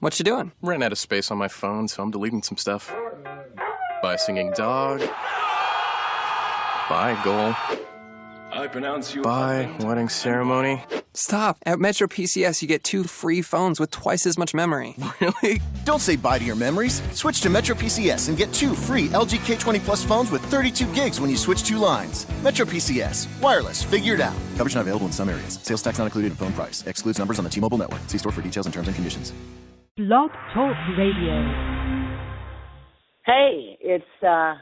What you doing? Ran out of space on my phone, so I'm deleting some stuff. Bye, singing dog. Bye, goal. I pronounce you. Bye, wedding ceremony. Stop. At Metro PCS, you get 2 free phones with twice as much memory. Really? Don't say bye to your memories. Switch to Metro PCS and get 2 free LG K20 Plus phones with 32 gigs when you switch 2 lines. Metro PCS. Wireless. Figured out. Coverage not available in some areas. Sales tax not included in phone price. Excludes numbers on the T-Mobile network. See store for details and terms and conditions. Blog Talk Radio. Hey, it's, I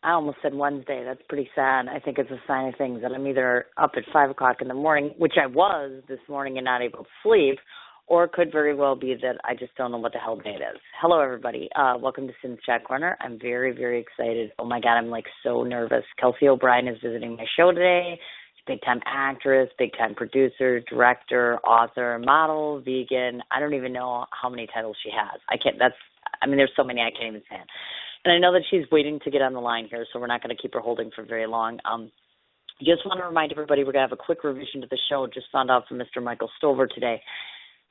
almost said Wednesday. That's pretty sad. I think it's a sign of things that I'm either up at 5 o'clock in the morning, which I was this morning and not able to sleep, or it could very well be that I just don't know what the hell day it is. Hello, everybody. Welcome to Sin's Chat Corner. I'm very, very excited. Oh, my God, I'm, so nervous. Kelsey O'Brien is visiting my show today. She's a big-time actress, big-time producer, director, author, model, vegan. I don't even know how many titles she has. There's so many I can't even say it. And I know that she's waiting to get on the line here, so we're not going to keep her holding for very long. Just want to remind everybody we're going to have a quick revision to the show. Just found out from Mr. Michael Stover today.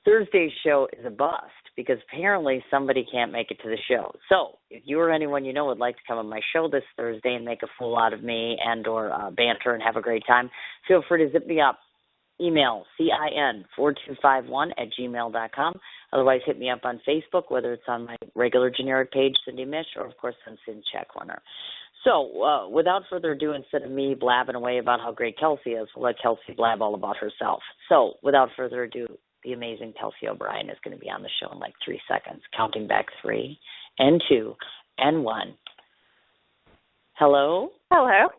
Thursday's show is a bust because apparently somebody can't make it to the show. So if you or anyone you know would like to come on my show this Thursday and make a fool out of me and or banter and have a great time, feel free to zip me up. Email CIN4251@gmail.com. Otherwise, hit me up on Facebook, whether it's on my regular generic page, Cindy Mich, or, of course, on Sin's Chat Corner. So without further ado, instead of me blabbing away about how great Kelsey is, we'll let Kelsey blab all about herself. So without further ado, the amazing Kelsey O'Brien is going to be on the show in 3 seconds, counting back 3 and 2 and 1. Hello? Hello.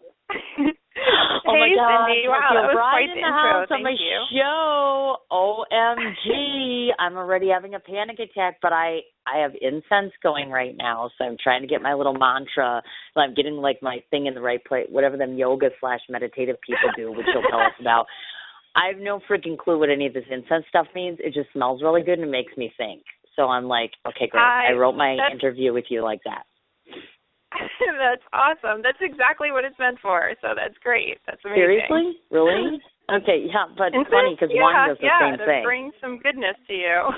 Oh my God! Cindy. Wow, that was quite the intro. On my show. OMG! I'm already having a panic attack, but I have incense going right now, so I'm trying to get my little mantra. I'm getting my thing in the right place, whatever them yoga/meditative people do, which you'll tell us about. I have no freaking clue what any of this incense stuff means. It just smells really good and it makes me think. So I'm like, okay, great. I wrote my interview with you like that. That's awesome. That's exactly what it's meant for, so that's great. That's amazing. Seriously? Really? Okay, yeah, but it's funny because wine does the same thing. Yeah, to bring some goodness to you.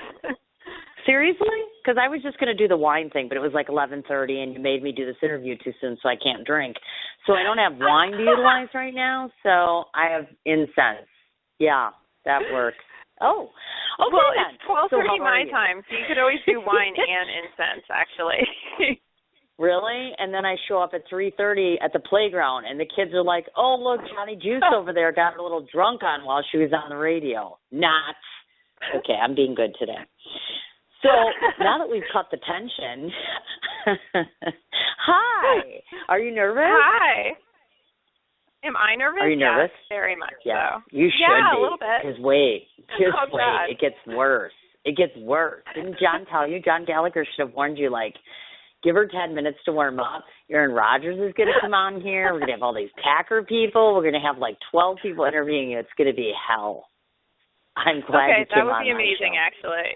Seriously? Because I was just going to do the wine thing, but it was 11:30, and you made me do this interview too soon, so I can't drink. So I don't have wine to utilize right now, so I have incense. Yeah, that works. Oh, okay. Well, then. It's 12:30 my time, so you could always do wine and incense, actually. Really? And then I show up at 3:30 at the playground, and the kids are like, oh, look, Johnny Juice over there got a little drunk on while she was on the radio. Not. Okay, I'm being good today. So now that we've cut the tension, hi. Are you nervous? Hi. Am I nervous? Are you nervous? Yes, very much yeah. so. You should be. A little bit. Because wait. God. It gets worse. It gets worse. Didn't John tell you? John Gallagher should have warned you, give her 10 minutes to warm up. Aaron Rodgers is going to come on here. We're going to have all these Packer people. We're going to have 12 people interviewing you. It's going to be hell. I'm glad you came on. Okay, that would be amazing, actually.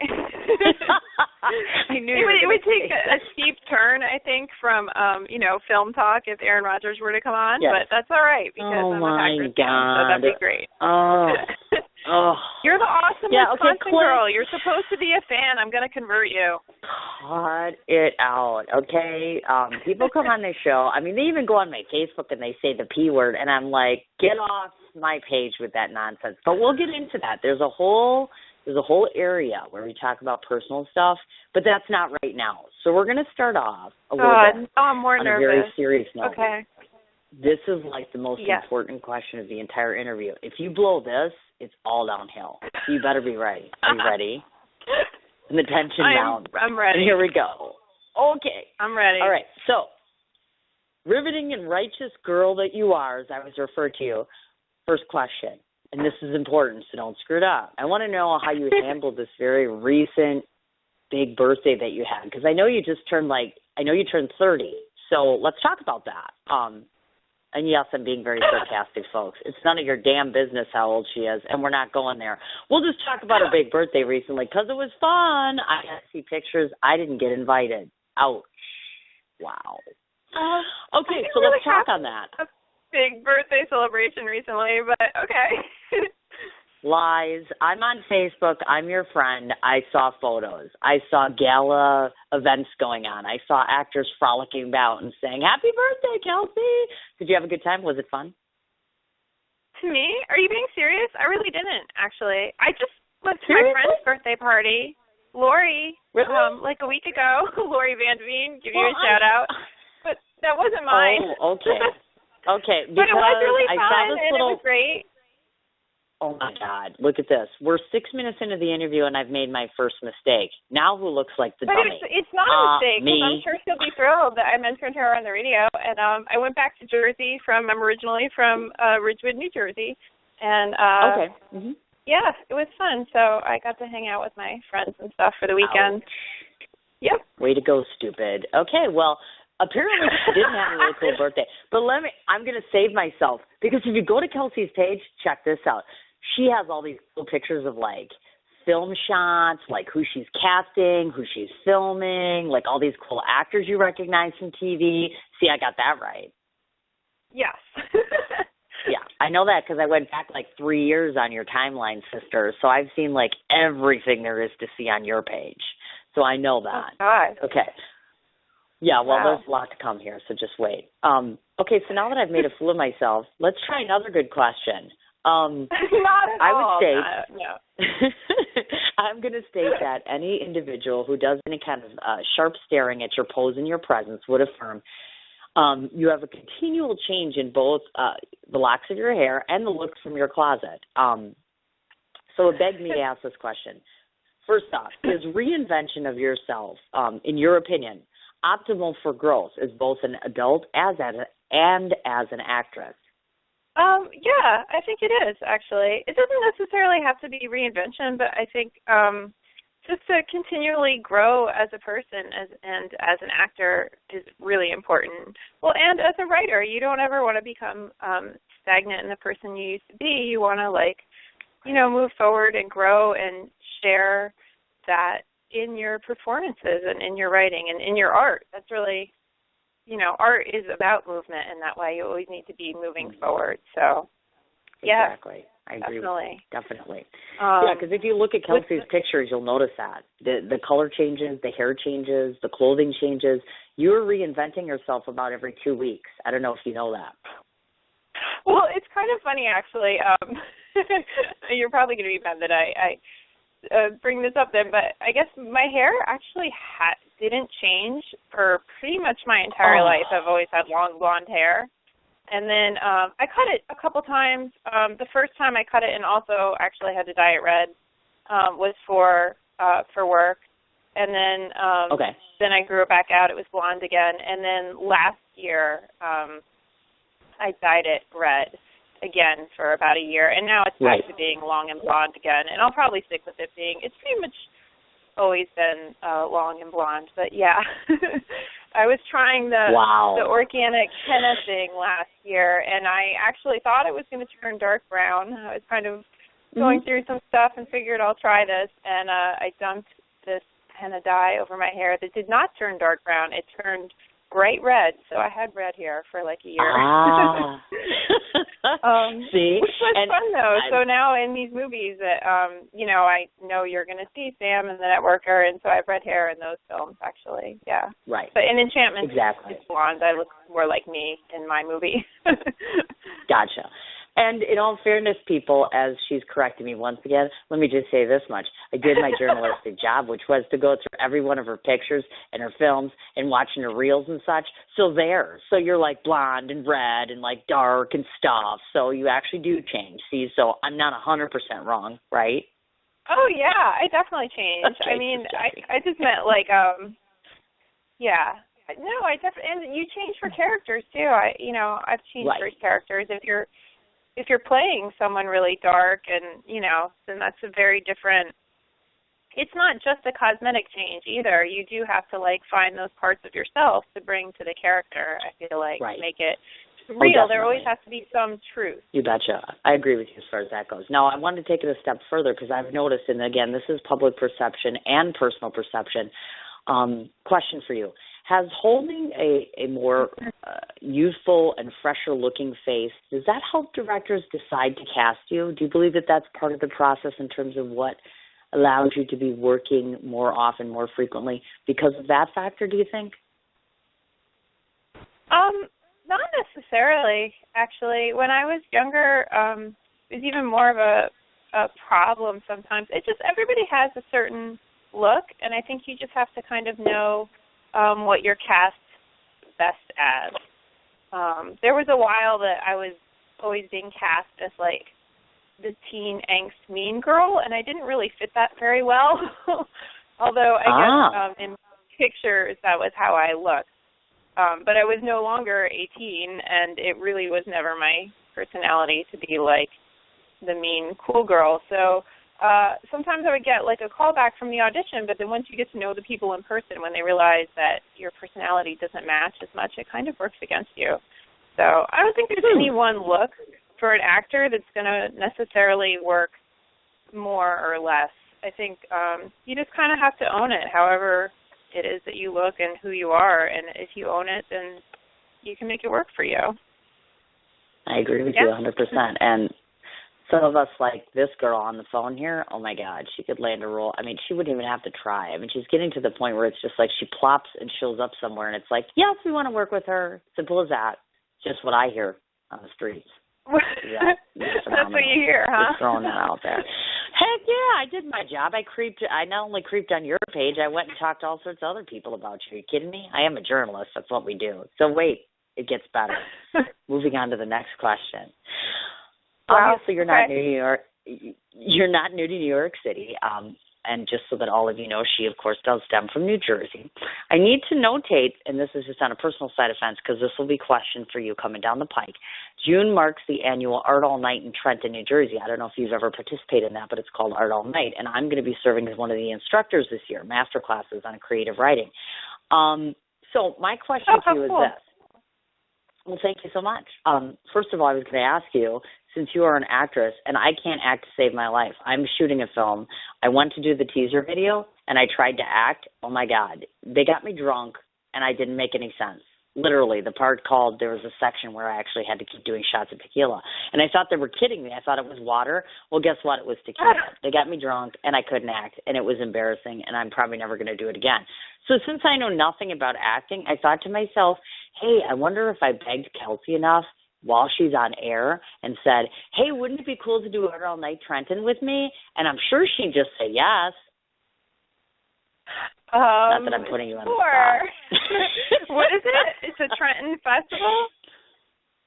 I knew it would take a steep turn, I think, from film talk if Aaron Rodgers were to come on, yes. But that's all right because I'm a Packers fan, so that'd be great. Oh. You're the awesome Wisconsin girl. You're supposed to be a fan. I'm going to convert you. Cut it out, okay? People come on this show. They even go on my Facebook and they say the P word, and I'm like, get off my page with that nonsense. But we'll get into that. There's a whole area where we talk about personal stuff, but that's not right now. So we're going to start off a little bit I'm more on nervous. a very serious note. Okay. This is the most important question of the entire interview. If you blow this, it's all downhill. So you better be ready. Are you ready? And the tension down. I'm ready. And here we go. Okay. I'm ready. All right. So, riveting and righteous girl that you are, as I was referred to you, first question, and this is important, so don't screw it up. I want to know how you handled this very recent big birthday that you had, because I know you just turned 30. So let's talk about that. And yes, I'm being very sarcastic, folks. It's none of your damn business how old she is, and we're not going there. We'll just talk about her big birthday recently because it was fun. I got to see pictures. I didn't get invited. Ouch. Wow. Okay, so let's talk on that. A big birthday celebration recently, but okay. Lies. I'm on Facebook. I'm your friend. I saw photos. I saw gala events going on. I saw actors frolicking about and saying, "Happy birthday, Kelsey." Did you have a good time? Was it fun? To me? Are you being serious? I really didn't, actually. I just went to my friend's birthday party. Lori, really? like a week ago. Lori Van Veen, give you a shout-out. But that wasn't mine. Oh, okay. Okay, but it was really I fun, saw this and it was great. Oh, my God. Look at this. We're 6 minutes into the interview, and I've made my first mistake. Now who looks like the dummy? But it's not a mistake, me. because I'm sure she'll be thrilled that I mentioned her on the radio. And I went back to Jersey I'm originally from Ridgewood, New Jersey. And, okay. Mm-hmm. Yeah, it was fun. So I got to hang out with my friends and stuff for the weekend. Ouch. Yep. Way to go, stupid. Okay, well, apparently she didn't have a really cool birthday. But I'm going to save myself, because if you go to Kelsey's page, check this out. She has all these cool pictures of, like, film shots, like who she's casting, who she's filming, like all these cool actors you recognize from TV. See, I got that right. Yes. Yeah, I know that because I went back like 3 years on your timeline, sister. So I've seen, like, everything there is to see on your page. So I know that. Oh, God. Okay. Yeah, well, Wow. There's a lot to come here, so just wait. Okay, so now that I've made a fool of myself, let's try another good question. Not at I all. would state, No. I'm going to state that any individual who does any kind of sharp staring at your pose and your presence would affirm you have a continual change in both the locks of your hair and the looks from your closet. So it begged me to ask this question. First off, is reinvention of yourself, in your opinion, optimal for growth as both an adult and as an actress? Yeah, I think it is, actually. It doesn't necessarily have to be reinvention, but I think just to continually grow as a person and as an actor is really important. Well, and as a writer, you don't ever want to become stagnant in the person you used to be. You want to, move forward and grow and share that in your performances and in your writing and in your art. That's really... art is about movement, and that way you always need to be moving forward. So, yeah. Exactly. I agree. Definitely. Yeah, because if you look at Kelsey's pictures, you'll notice that. The color changes, the hair changes, the clothing changes. You're reinventing yourself about every 2 weeks. I don't know if you know that. Well, it's kind of funny, actually. You're probably going to be mad that I bring this up then, but I guess my hair actually didn't change for pretty much my entire life. I've always had long blonde hair. And then I cut it a couple times. The first time I cut it and also actually had to dye it red was for work. And then then I grew it back out. It was blonde again. And then last year I dyed it red again for about a year. And now it's back to being long and blonde again. And I'll probably stick with it being, it's pretty much always been long and blonde. But yeah, I was trying the organic henna thing last year, and I actually thought it was going to turn dark brown. I was kind of going through some stuff and figured I'll try this, and I dumped this henna dye over my hair that did not turn dark brown. It turned bright red, so I had red hair for like a year. See? Which was fun, though. So now in these movies that, I know you're going to see Sam and the Networker, and so I have red hair in those films, actually. Yeah. Right. But in Enchantment, exactly. It's blonde. I look more like me in my movie. Gotcha. And in all fairness, people, as she's correcting me once again, let me just say this much. I did my journalistic job, which was to go through every one of her pictures and her films and watching her reels and such. So you're like blonde and red and like dark and stuff. So you actually do change. See, so I'm not 100% wrong, right? Oh, yeah, I definitely changed. Okay, I mean, I just meant like, yeah. No, I definitely, and you change for characters too. I've changed for characters. If you're playing someone really dark and, then that's a very different, it's not just a cosmetic change either. You do have to, find those parts of yourself to bring to the character, I feel like, to make it real. There always has to be some truth. You betcha. I agree with you as far as that goes. Now, I want to take it a step further because I've noticed, and again, this is public perception and personal perception. Question for you. Has holding a more youthful and fresher-looking face, does that help directors decide to cast you? Do you believe that that's part of the process in terms of what allows you to be working more often, more frequently? Because of that factor, do you think? Not necessarily, actually. When I was younger, it was even more of a problem sometimes. It just, everybody has a certain look, and I think you just have to kind of know what you're cast best as. There was a while that I was always being cast as, like, the teen angst mean girl, and I didn't really fit that very well. Although I guess in pictures that was how I looked. But I was no longer 18, and it really was never my personality to be like the mean cool girl. So sometimes I would get like a call back from the audition, but then once you get to know the people in person, when they realize that your personality doesn't match as much, it kind of works against you. So I don't think there's any one look for an actor that's going to necessarily work more or less. I think you just kind of have to own it, however it is that you look and who you are, and if you own it, then you can make it work for you. I agree with you 100%. And some of us, like this girl on the phone here, oh my God, she could land a role. I mean, she wouldn't even have to try. I mean, she's getting to the point where it's just like she plops and shows up somewhere, and it's like, yes, we want to work with her. Simple as that. Just what I hear on the streets. Yeah, that's what you hear, huh? Just throwing that out there. Heck yeah, I did my job. I not only creeped on your page, I went and talked to all sorts of other people about you. Are you kidding me? I am a journalist. That's what we do. So wait, it gets better. Moving on to the next question. Wow. Obviously, you're not new to New York. You're not new to New York City. And just so that all of you know, she, of course, does stem from New Jersey. I need to notate, and this is just on a personal side of fence, because this will be a question for you coming down the pike. June marks the annual Art All Night in Trenton, New Jersey. I don't know if you've ever participated in that, but it's called Art All Night, and I'm going to be serving as one of the instructors this year, master classes on creative writing. So my question to you is this. Well, thank you so much. First of all, I was going to ask you, since you are an actress, and I can't act to save my life. I'm shooting a film. I went to do the teaser video, and I tried to act. Oh, my God. They got me drunk, and I didn't make any sense. Literally, the part called, there was a section where I actually had to keep doing shots of tequila. And I thought they were kidding me. I thought it was water. Well, guess what? It was tequila. They got me drunk, and I couldn't act, and it was embarrassing, and I'm probably never going to do it again. So since I know nothing about acting, I thought to myself, hey, I wonder if I begged Kelsey enough while she's on air and said, hey, wouldn't it be cool to do Art All Night Trenton with me? And I'm sure she'd just say yes. Not that I'm putting you on the spot. What is it? It's a Trenton festival?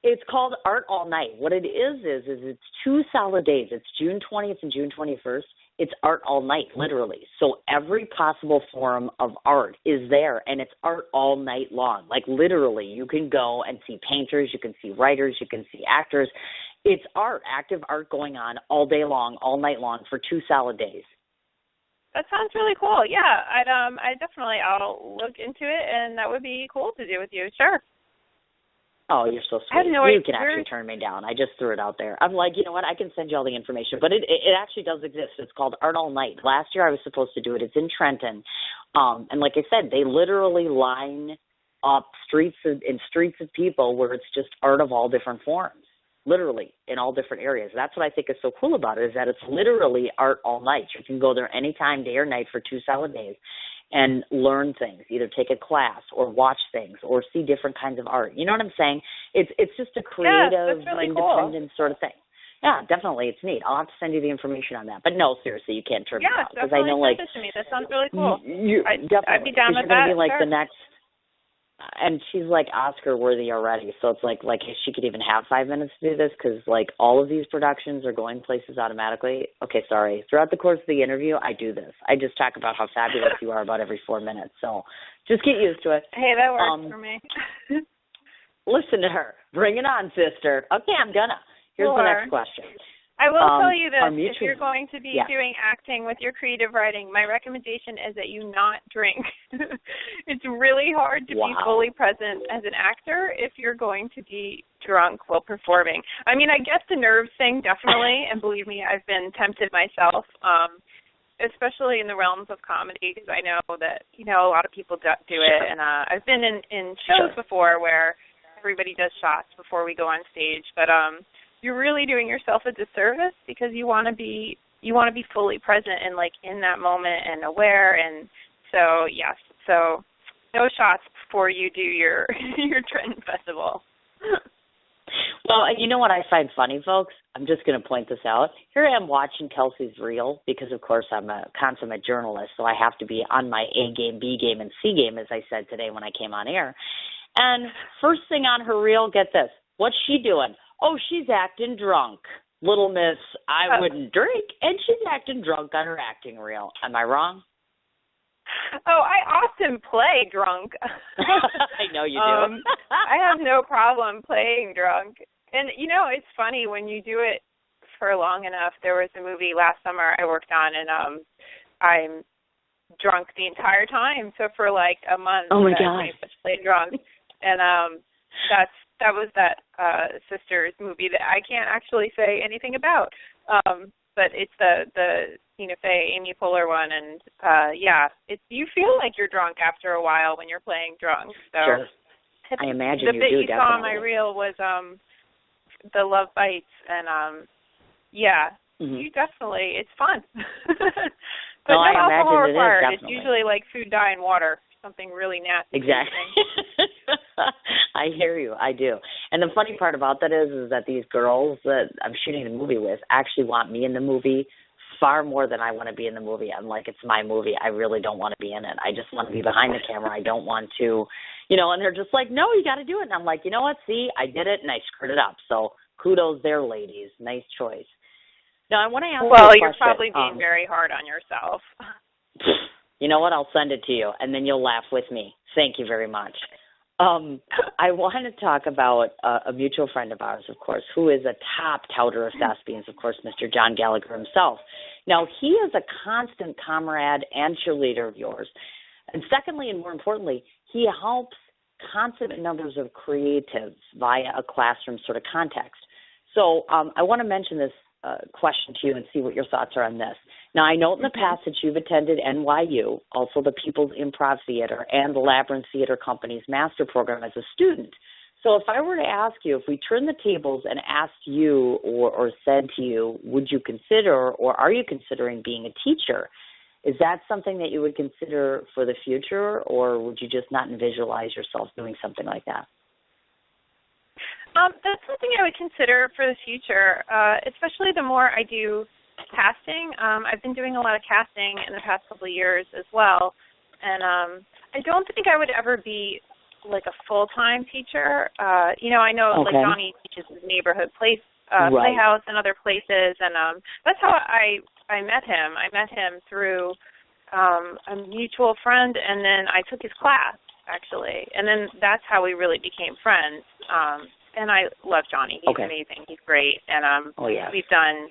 It's called Art All Night. What it is it's 2 solid days. It's June 20th and June 21st. It's art all night, literally. So every possible form of art is there, and it's art all night long. Like, literally, you can go and see painters, you can see writers, you can see actors. It's art, active art going on all day long, all night long for 2 solid days. That sounds really cool. Yeah, I'll look into it, and that would be cool to do with you. Sure. Oh, you're so sweet. I have no you idea. can actually turn me down. I just threw it out there. I'm like, you know what? I can send you all the information. But it actually does exist. It's called Art All Night. Last year I was supposed to do it. It's in Trenton. And like I said, they literally line up streets of people where it's just art of all different forms, literally in all different areas. That's what I think is so cool about it, is that it's literally art all night. You can go there anytime, day or night, for 2 solid days and learn things, either take a class or watch things or see different kinds of art. You know what I'm saying? It's just a creative, really independent sort of thing. Yeah, definitely. It's neat. I'll have to send you the information on that. But no, seriously, you can't turn me down. Because I know, like, send it to me. That sounds really cool. I'd be down with you're that. Be like sure. the next, and she's like Oscar worthy already. So it's like she could even have 5 minutes to do this, because like all of these productions are going places automatically. Okay, sorry. Throughout the course of the interview, I do this. I just talk about how fabulous you are about every 4 minutes. So just get used to it. Hey, that works for me. Listen to her. Bring it on, sister. Okay, I'm gonna. Here's the next question. I will tell you this, if you're going to be Yeah. doing acting with your creative writing, my recommendation is that you not drink. It's really hard to be fully present as an actor if you're going to be drunk while performing. I mean, I get the nerves thing, definitely, and believe me, I've been tempted myself. especially in the realms of comedy, because I know that, a lot of people do it. And I've been in shows before where everybody does shots before we go on stage. But you're really doing yourself a disservice because you want to be fully present and, like, in that moment and aware. And so, yes, so no shots before you do your Trenton Festival. Well, you know what I find funny, folks? I'm just going to point this out. Here I am watching Kelsey's reel because, of course, I'm a consummate journalist, so I have to be on my A game, B game, and C game, as I said today when I came on air. And first thing on her reel, get this, what's she doing? Oh, she's acting drunk. Little Miss, I wouldn't drink, and she's acting drunk on her acting reel. Am I wrong? Oh, I often play drunk. I know you do. I have no problem playing drunk. And, it's funny when you do it for long enough. There was a movie last summer I worked on, and I'm drunk the entire time. So for like a month, oh my gosh, I played drunk. And that was that Sisters movie that I can't actually say anything about. But it's the Tina Fey, Amy Poehler one, and you feel like you're drunk after a while when you're playing drunk. So sure. I imagine the you bit do. you saw on my reel was the Love Bites, and you definitely, it's fun. But no alcohol required. It's usually like food, dye, and water. Something really nasty. Exactly. I hear you. I do. And the funny part about that is that these girls that I'm shooting the movie with actually want me in the movie far more than I want to be in the movie. I'm like, it's my movie. I really don't want to be in it. I just want to be behind the camera. I don't want to, and they're just like, no, you got to do it. And I'm like, you know what? See, I did it and I screwed it up. So kudos there, ladies. Nice choice. Now, I want to ask you a question. Well, you're probably being very hard on yourself. You know what? I'll send it to you, and then you'll laugh with me. Thank you very much. I want to talk about a mutual friend of ours, of course, who is a top touter of thespians, of course, Mr. John Gallagher himself. Now, he is a constant comrade and cheerleader of yours. And secondly, and more importantly, he helps consummate numbers of creatives via a classroom sort of context. So I want to mention this question to you and see what your thoughts are on this. Now, I know in the past that you've attended NYU, also the People's Improv Theater, and the Labyrinth Theater Company's master program as a student. So if I were to ask you, if we turned the tables and asked you or said to you, would you consider or are you considering being a teacher, is that something that you would consider for the future, or would you just not visualize yourself doing something like that? That's something I would consider for the future, especially the more I do casting. I've been doing a lot of casting in the past couple of years as well, and I don't think I would ever be like a full-time teacher. I know like Johnny teaches his neighborhood playhouse and other places, and that's how I met him. I met him through a mutual friend, and then I took his class, actually, and then that's how we really became friends. And I love Johnny. He's amazing. He's great. And we've done,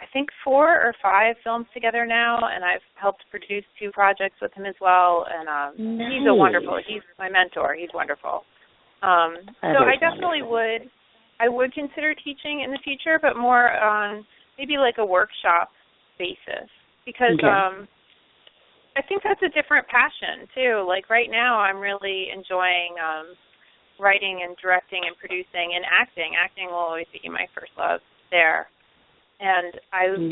I think, 4 or 5 films together now, and I've helped produce 2 projects with him as well. And he's he's my mentor. He's wonderful. So I definitely would consider teaching in the future, but more on maybe like a workshop basis, because I think that's a different passion too. Like right now I'm really enjoying writing and directing and producing and acting. Acting will always be my first love there. And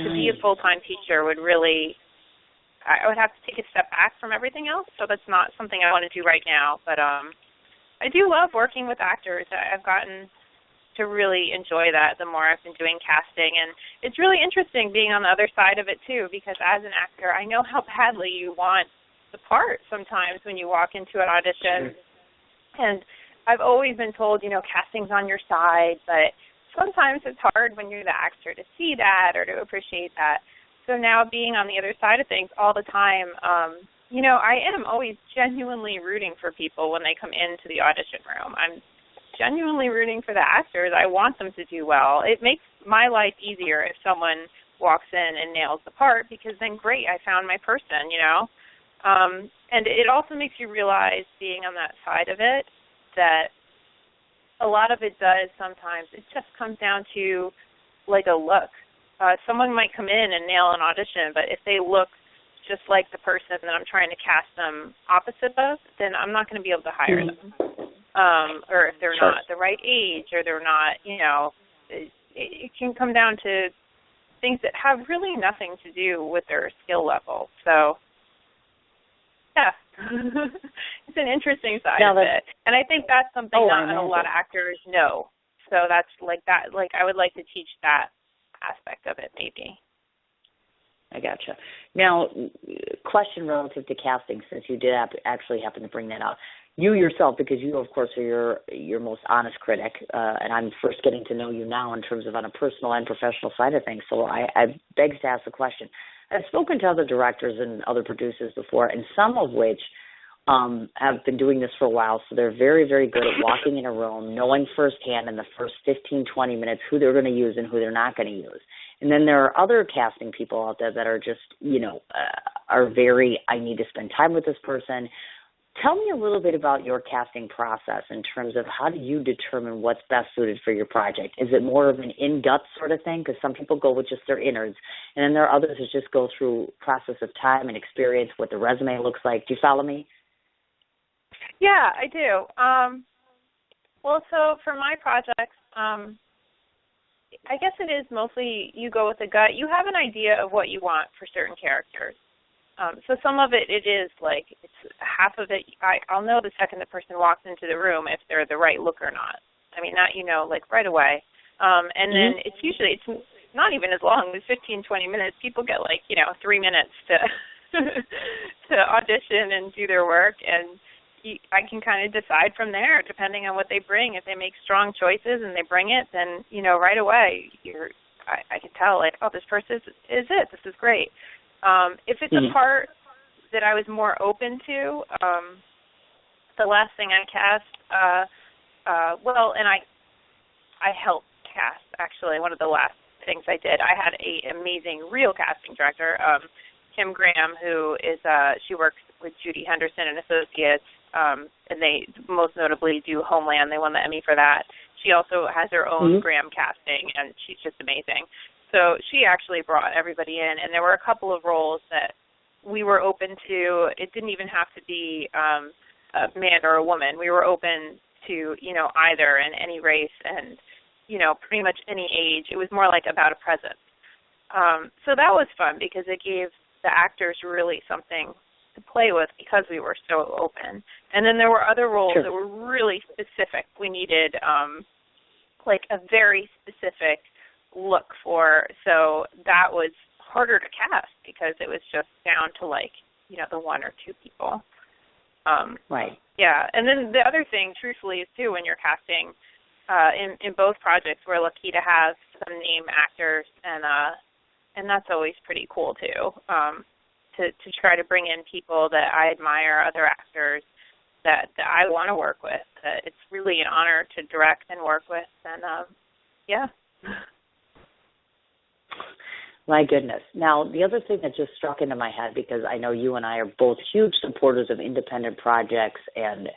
to be a full-time teacher would really, I would have to take a step back from everything else, so that's not something I want to do right now. But I do love working with actors. I've gotten to really enjoy that the more I've been doing casting. And it's really interesting being on the other side of it, too, because as an actor, I know how badly you want the part sometimes when you walk into an audition. And I've always been told, casting's on your side, but sometimes it's hard when you're the actor to see that or to appreciate that. So now being on the other side of things all the time, I am always genuinely rooting for people when they come into the audition room. I'm genuinely rooting for the actors. I want them to do well. It makes my life easier if someone walks in and nails the part, because then great, I found my person, And it also makes you realize, being on that side of it, that a lot of it does sometimes, it just comes down to like a look. someone might come in and nail an audition, but if they look just like the person that I'm trying to cast them opposite of, then I'm not going to be able to hire them. Or if they're not the right age, or they're not, it can come down to things that have really nothing to do with their skill level. So, yeah, it's an interesting side of it. And I think that's something not a lot of actors know. So that's that. I would like to teach that aspect of it, maybe. I gotcha. Now, question relative to casting, since you did actually happen to bring that up. You yourself, because you, of course, are your most honest critic, and I'm first getting to know you now in terms of on a personal and professional side of things, so I beg to ask the question. I've spoken to other directors and other producers before, and some of which have been doing this for a while, so they're very, very good at walking in a room, knowing firsthand in the first 15, 20 minutes who they're going to use and who they're not going to use. And then there are other casting people out there that are just, are very, I need to spend time with this person. Tell me a little bit about your casting process in terms of how do you determine what's best suited for your project? Is it more of an in-gut sort of thing? Because some people go with just their innards, and then there are others that just go through process of time and experience, what the resume looks like. Do you follow me? Yeah, I do. Well, so for my projects, I guess it is mostly you go with the gut. You have an idea of what you want for certain characters. So some of it is like, it's half of it, I'll know the second the person walks into the room if they're the right look or not. I mean, not, right away. And then it's usually, it's not even as long as 15, 20 minutes. People get 3 minutes to to audition and do their work, and I can kind of decide from there, depending on what they bring. If they make strong choices and they bring it, then, right away, I can tell, oh, this person is it. This is great. If it's a part that I was more open to, the last thing I cast, and I helped cast, actually, one of the last things I did. I had an amazing real casting director, Kim Graham, who is, she works with Judy Henderson and Associates, and they most notably do Homeland. They won the Emmy for that. She also has her own Graham casting, and she's just amazing. So she actually brought everybody in, and there were a couple of roles that we were open to. It didn't even have to be a man or a woman. We were open to, either in any race and, pretty much any age. It was more like about a presence. So that was fun because it gave the actors really something to play with because we were so open. And then there were other roles that were really specific. We needed a very specific look for, so that was harder to cast because it was just down to the one or two people. Right. Yeah, and then the other thing, truthfully, is too, when you're casting, in both projects, we're lucky to have some name actors, and that's always pretty cool too. To try to bring in people that I admire, other actors that I want to work with. It's really an honor to direct and work with, and yeah. My goodness. Now, the other thing that just struck into my head, because I know you and I are both huge supporters of independent projects and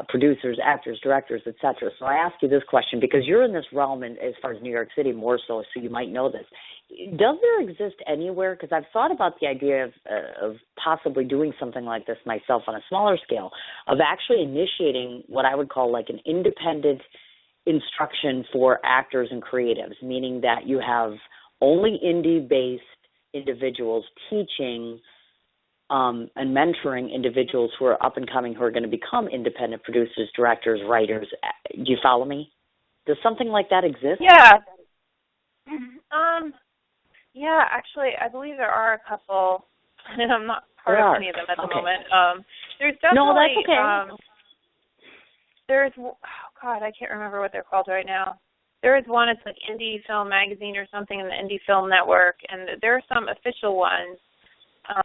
producers, actors, directors, etc. So I ask you this question because you're in this realm as far as New York City more so you might know this. Does there exist anywhere, because I've thought about the idea of possibly doing something like this myself on a smaller scale, of actually initiating what I would call an independent instruction for actors and creatives, meaning that you have only indie-based individuals teaching and mentoring individuals who are up and coming, who are going to become independent producers, directors, writers. Do you follow me? Does something like that exist? Yeah. Yeah, actually, I believe there are a couple, and I'm not part of any of them at the moment. There's definitely... No, that's okay. There's... Oh, God, I can't remember what they're called right now. There is one, it's Indie Film Magazine or something in the Indie Film Network, and there are some official ones.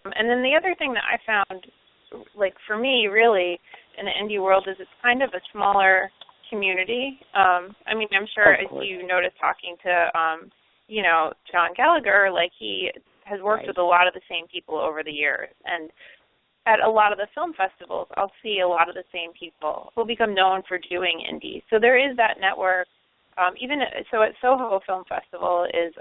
And then the other thing that I found, for me, really, in the indie world is it's kind of a smaller community. I mean, I'm sure as you noticed talking to, John Gallagher, he has worked with a lot of the same people over the years. And at a lot of the film festivals, I'll see a lot of the same people who become known for doing indie. So there is that network. At Soho Film Festival is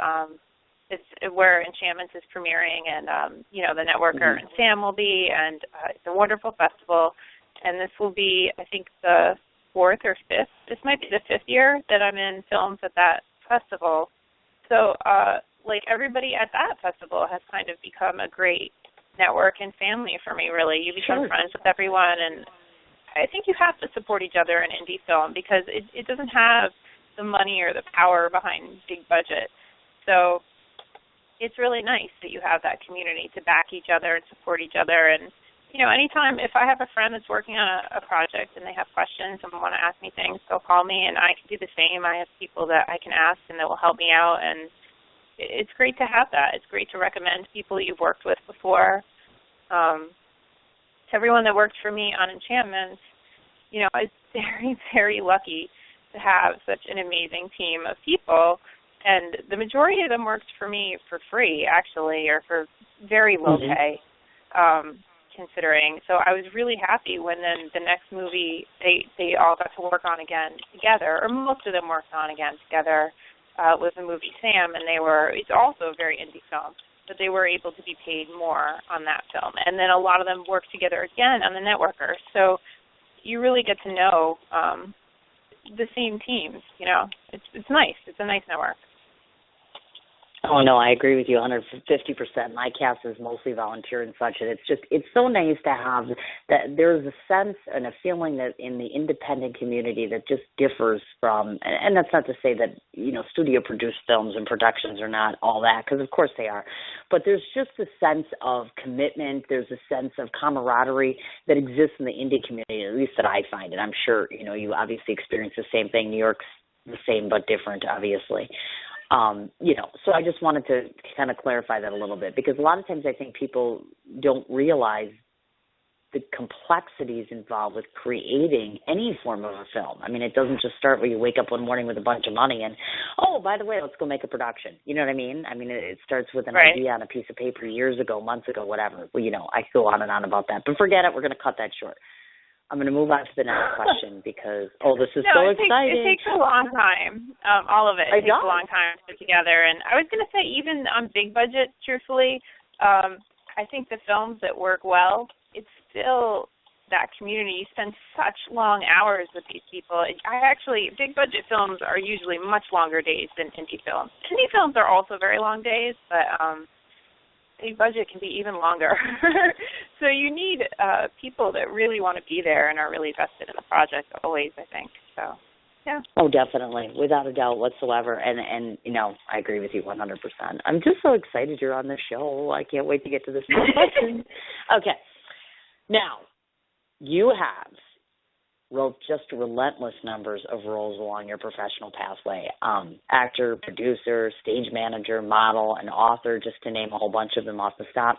it's where Enchantments is premiering, and the networker and Sam will be, and it's a wonderful festival. And this will be, I think, the 4th or 5th. This might be the 5th year that I'm in films at that festival. So, everybody at that festival has kind of become a great network and family for me, really. You become friends with everyone, and I think you have to support each other in indie film because it doesn't have the money or the power behind big budget. So it's really nice that you have that community to back each other and support each other. And, anytime if I have a friend that's working on a project and they have questions and want to ask me things, they'll call me, and I can do the same. I have people that I can ask and that will help me out, and it's great to have that. It's great to recommend people you've worked with before. To everyone that worked for me on Enchantments, I was very, very lucky to have such an amazing team of people, and the majority of them worked for me for free, actually, or for very low pay, considering. So I was really happy when then the next movie they all got to work on again together, or most of them worked on again together, was the movie Sam, and it's also a very indie film, but they were able to be paid more on that film. And then a lot of them worked together again on the networker. So you really get to know the same teams, It's nice. It's a nice network. Oh, no, I agree with you 150%. My cast is mostly volunteer and such, and it's so nice to have that. There's a sense and a feeling that in the independent community that just differs from, and that's not to say that, studio-produced films and productions are not all that, because of course they are, but there's just a sense of commitment, there's a sense of camaraderie that exists in the indie community, at least that I find, and I'm sure, you obviously experience the same thing. New York's the same but different, obviously. So I just wanted to kind of clarify that a little bit, because a lot of times I think people don't realize the complexities involved with creating any form of a film. I mean, it doesn't just start where you wake up one morning with a bunch of money and, oh, by the way, let's go make a production. You know what I mean? I mean, it starts with an idea on a piece of paper years ago, months ago, whatever. Well, I could go on and on about that. But forget it. We're going to cut that short. I'm going to move on to the next question because, this is so exciting. It takes a long time, all of it. It takes a long time to put together. And I was going to say, even on big budget, truthfully, I think the films that work well, it's still that community. You spend such long hours with these people. Big budget films are usually much longer days than indie films. Indie films are also very long days, but big budget can be even longer. So you need people that really want to be there and are really vested in the project always, I think. So, yeah. Oh, definitely, without a doubt whatsoever. And I agree with you 100%. I'm just so excited you're on the show. I can't wait to get to this next question. Okay. Now, you have wrote just relentless numbers of roles along your professional pathway. Actor, producer, stage manager, model, and author, just to name a whole bunch of them off the top.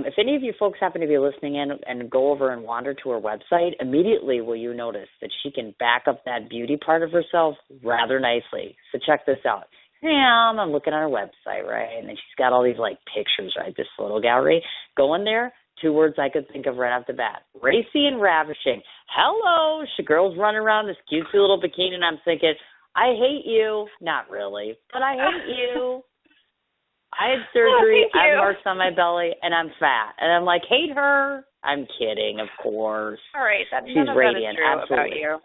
If any of you folks happen to be listening in and go over and wander to her website, immediately will you notice that she can back up that beauty part of herself rather nicely. So check this out. I'm looking at her website, right? And then she's got all these, pictures, right? This photo gallery. Go in there. 2 words I could think of right off the bat. Racy and ravishing. Hello. She girl's running around this cutesy little bikini, and I'm thinking, I hate you. Not really, but I hate you. I had surgery. I have marks on my belly, and I'm fat. And I'm like, hate her. I'm kidding, of course. All right. She's radiant. Absolutely. About you.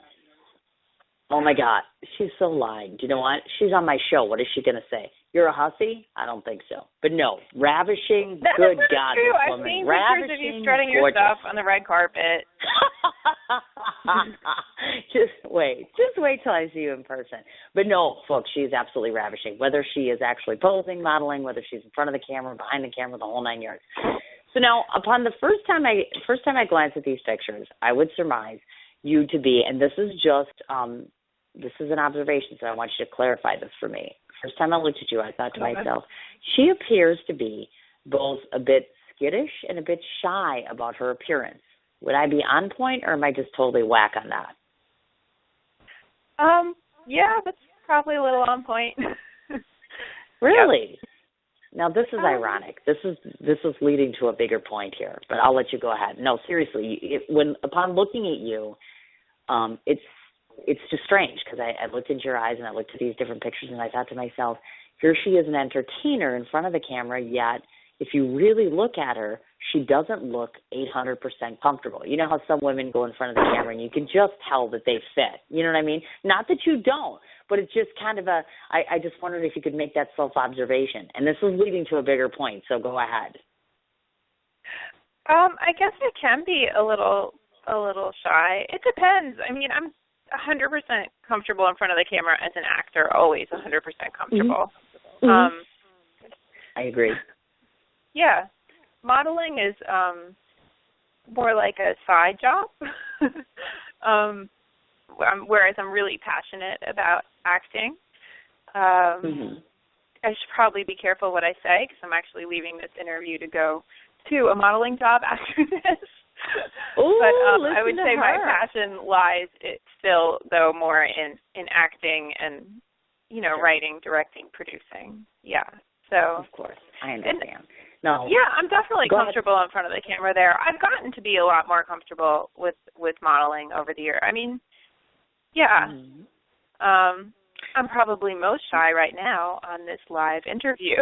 Oh, my God. She's so lying. Do you know what? She's on my show. What is she going to say? You're a hussy? I don't think so. But no, ravishing, good God, this woman. I've seen pictures of you strutting your stuff on the red carpet. Just wait till I see you in person. But no, folks, she is absolutely ravishing. Whether she is actually posing, modeling, whether she's in front of the camera, behind the camera, the whole 9 yards. So now, upon the first time I glanced at these pictures, I would surmise you to be, and this is just this is an observation, so I want you to clarify this for me. First time I looked at you, I thought to myself, she appears to be both a bit skittish and a bit shy about her appearance. Would I be on point, or am I just totally whack on that? Yeah, that's probably a little on point. Really? Yep. Now, this is ironic. This is leading to a bigger point here, but I'll let you go ahead. No, seriously, upon looking at you, it's just strange because I looked into your eyes and I looked at these different pictures and I thought to myself, here she is, an entertainer in front of the camera, yet if you really look at her, she doesn't look 800% comfortable. You know how some women go in front of the camera and you can just tell that they fit. You know what I mean? Not that you don't, but it's just kind of I just wondered if you could make that self-observation. And this is leading to a bigger point, so go ahead. I guess I can be a little shy. It depends. I mean, I'm 100% comfortable in front of the camera as an actor, always 100% comfortable. Mm-hmm. I agree. Yeah. Modeling is more like a side job, whereas I'm really passionate about acting. I should probably be careful what I say because I'm actually leaving this interview to go to a modeling job after this. Ooh, but I would say my passion lies still, though, more in acting and, writing, directing, producing. Yeah. So of course, I understand. No. Yeah, I'm definitely comfortable in front of the camera there. I've gotten to be a lot more comfortable with modeling over the year. I mean, yeah. I'm probably most shy right now on this live interview.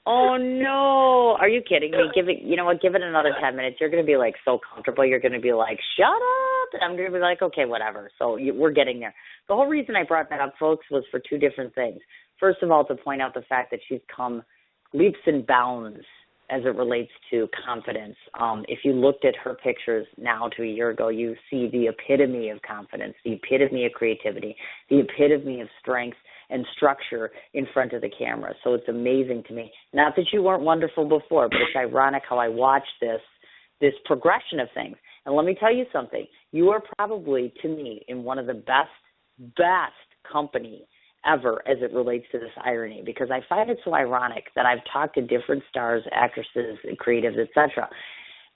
Oh, no. Are you kidding me? Give it another 10 minutes. You're going to be, so comfortable. You're going to be like, shut up. And I'm going to be like, okay, whatever. So we're getting there. The whole reason I brought that up, folks, was for two different things. First of all, to point out the fact that she's come leaps and bounds as it relates to confidence. If you looked at her pictures now to a year ago, you see the epitome of confidence, the epitome of creativity, the epitome of strength and structure in front of the camera. So it's amazing to me. Not that you weren't wonderful before, but it's ironic how I watched this progression of things. And let me tell you something. You are probably, to me, in one of the best company ever as it relates to this irony, because I find it so ironic that I've talked to different stars, actresses, creatives, etc.,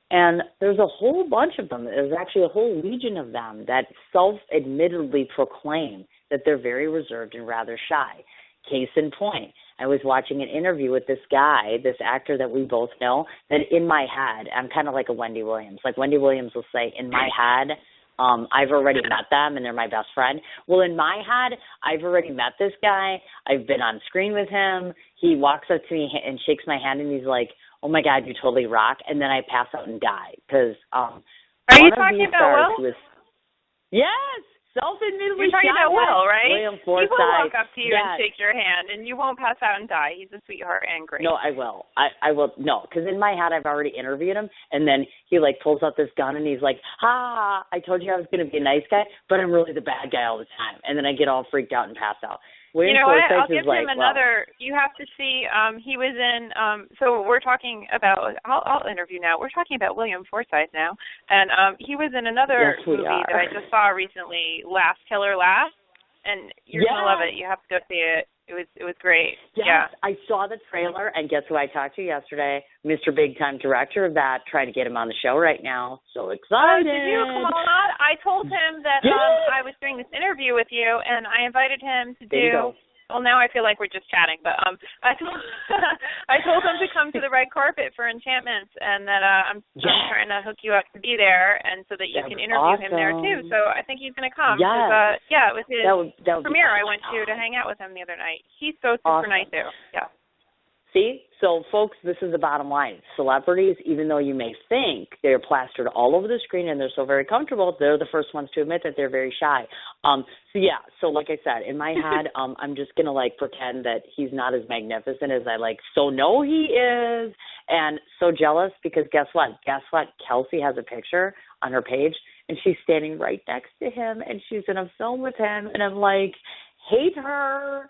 and there's a whole bunch of them. There's actually a whole legion of them that self-admittedly proclaim that they're very reserved and rather shy. Case in point, I was watching an interview with this guy, this actor that we both know, that in my head, I'm kind of like a Wendy Williams. Like Wendy Williams will say, in my head, I've already met them and they're my best friend. Well, in my head, I've already met this guy. I've been on screen with him. He walks up to me and shakes my hand and he's like, oh my God, you totally rock. And then I pass out and die. Because are you talking about Will? Yes. Self-admittedly You're talking about Will, right? William Forsythe. He will walk up to you and shake your hand, and you won't pass out and die. He's a sweetheart and great. No, I will. I will. No, because in my head, I've already interviewed him, and then he, pulls out this gun, and he's like, I told you I was going to be a nice guy, but I'm really the bad guy all the time. And then I get all freaked out and pass out. William you know Forsythe what? I'll give him another. Well, you have to see. He was in. So we're talking about. I'll interview now. We're talking about William Forsythe now, and he was in another movie that I just saw recently, Killer Laugh, and you're gonna love it. You have to go see it. It was great. Yes, yeah. I saw the trailer, and guess who I talked to yesterday? Mr. Big Time Director of that. Trying to get him on the show right now. So excited! Did you come on? I told him that I was doing this interview with you, and I invited him to do. Well, now I feel like we're just chatting, but I told him to come to the red carpet for Enchantments, and that I'm trying to hook you up to be there, and so that you can interview him there too. So I think he's going to come. Yes. It was his premiere I went to hang out with him the other night. He's so super nice too. Yeah. See? So, folks, this is the bottom line. Celebrities, even though you may think they're plastered all over the screen and they're so very comfortable, they're the first ones to admit that they're very shy. So like I said, in my head, I'm just going to, pretend that he's not as magnificent as I, so know he is. And so jealous because guess what? Kelsey has a picture on her page, and she's standing right next to him, and she's in a film with him, and I'm like, hate her.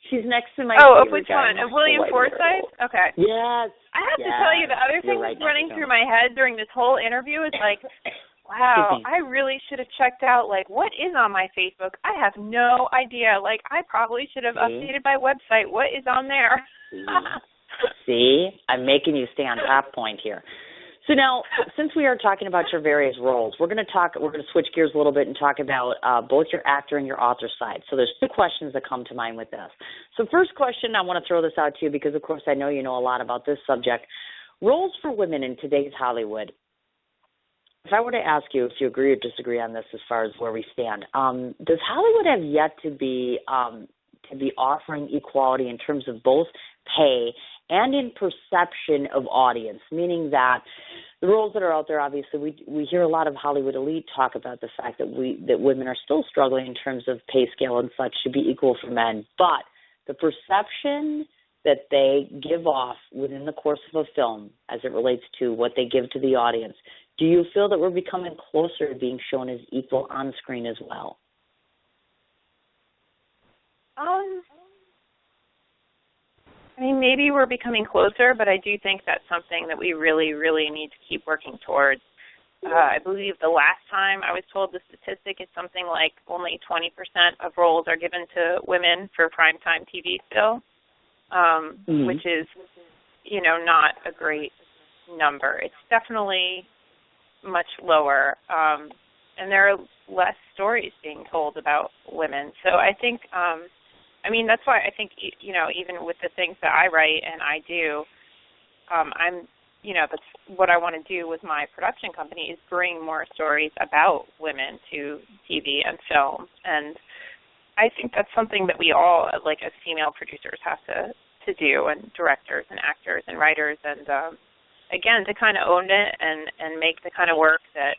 She's next to my which one? William Forsythe? Okay. Yes. I have to tell you, the other thing that's running through my head during this whole interview is wow, I really should have checked out, what is on my Facebook? I have no idea. I probably should have updated my website. What is on there? See? I'm making you stay on top point here. So now, since we are talking about your various roles, we're going to switch gears a little bit and talk about both your actor and your author side. So there's two questions that come to mind with this. So first question, I want to throw this out to you because, of course, I know you know a lot about this subject. Roles for women in today's Hollywood. If I were to ask you if you agree or disagree on this as far as where we stand, does Hollywood have yet to be to be offering equality in terms of both pay and in perception of audience, meaning that the roles that are out there, obviously, we hear a lot of Hollywood elite talk about the fact that women are still struggling in terms of pay scale and such to be equal for men, but the perception that they give off within the course of a film as it relates to what they give to the audience, do you feel that we're becoming closer to being shown as equal on screen as well? I mean, maybe we're becoming closer, but I do think that's something that we really, really need to keep working towards. I believe the last time I was told the statistic is something like only 20% of roles are given to women for primetime TV still, which is, not a great number. It's definitely much lower, and there are less stories being told about women. So I think, that's why I think, even with the things that I write and I do, that's what I want to do with my production company is bring more stories about women to TV and film. And I think that's something that we all, like as female producers, have to do, and directors and actors and writers, and again, to kind of own it and make the kind of work that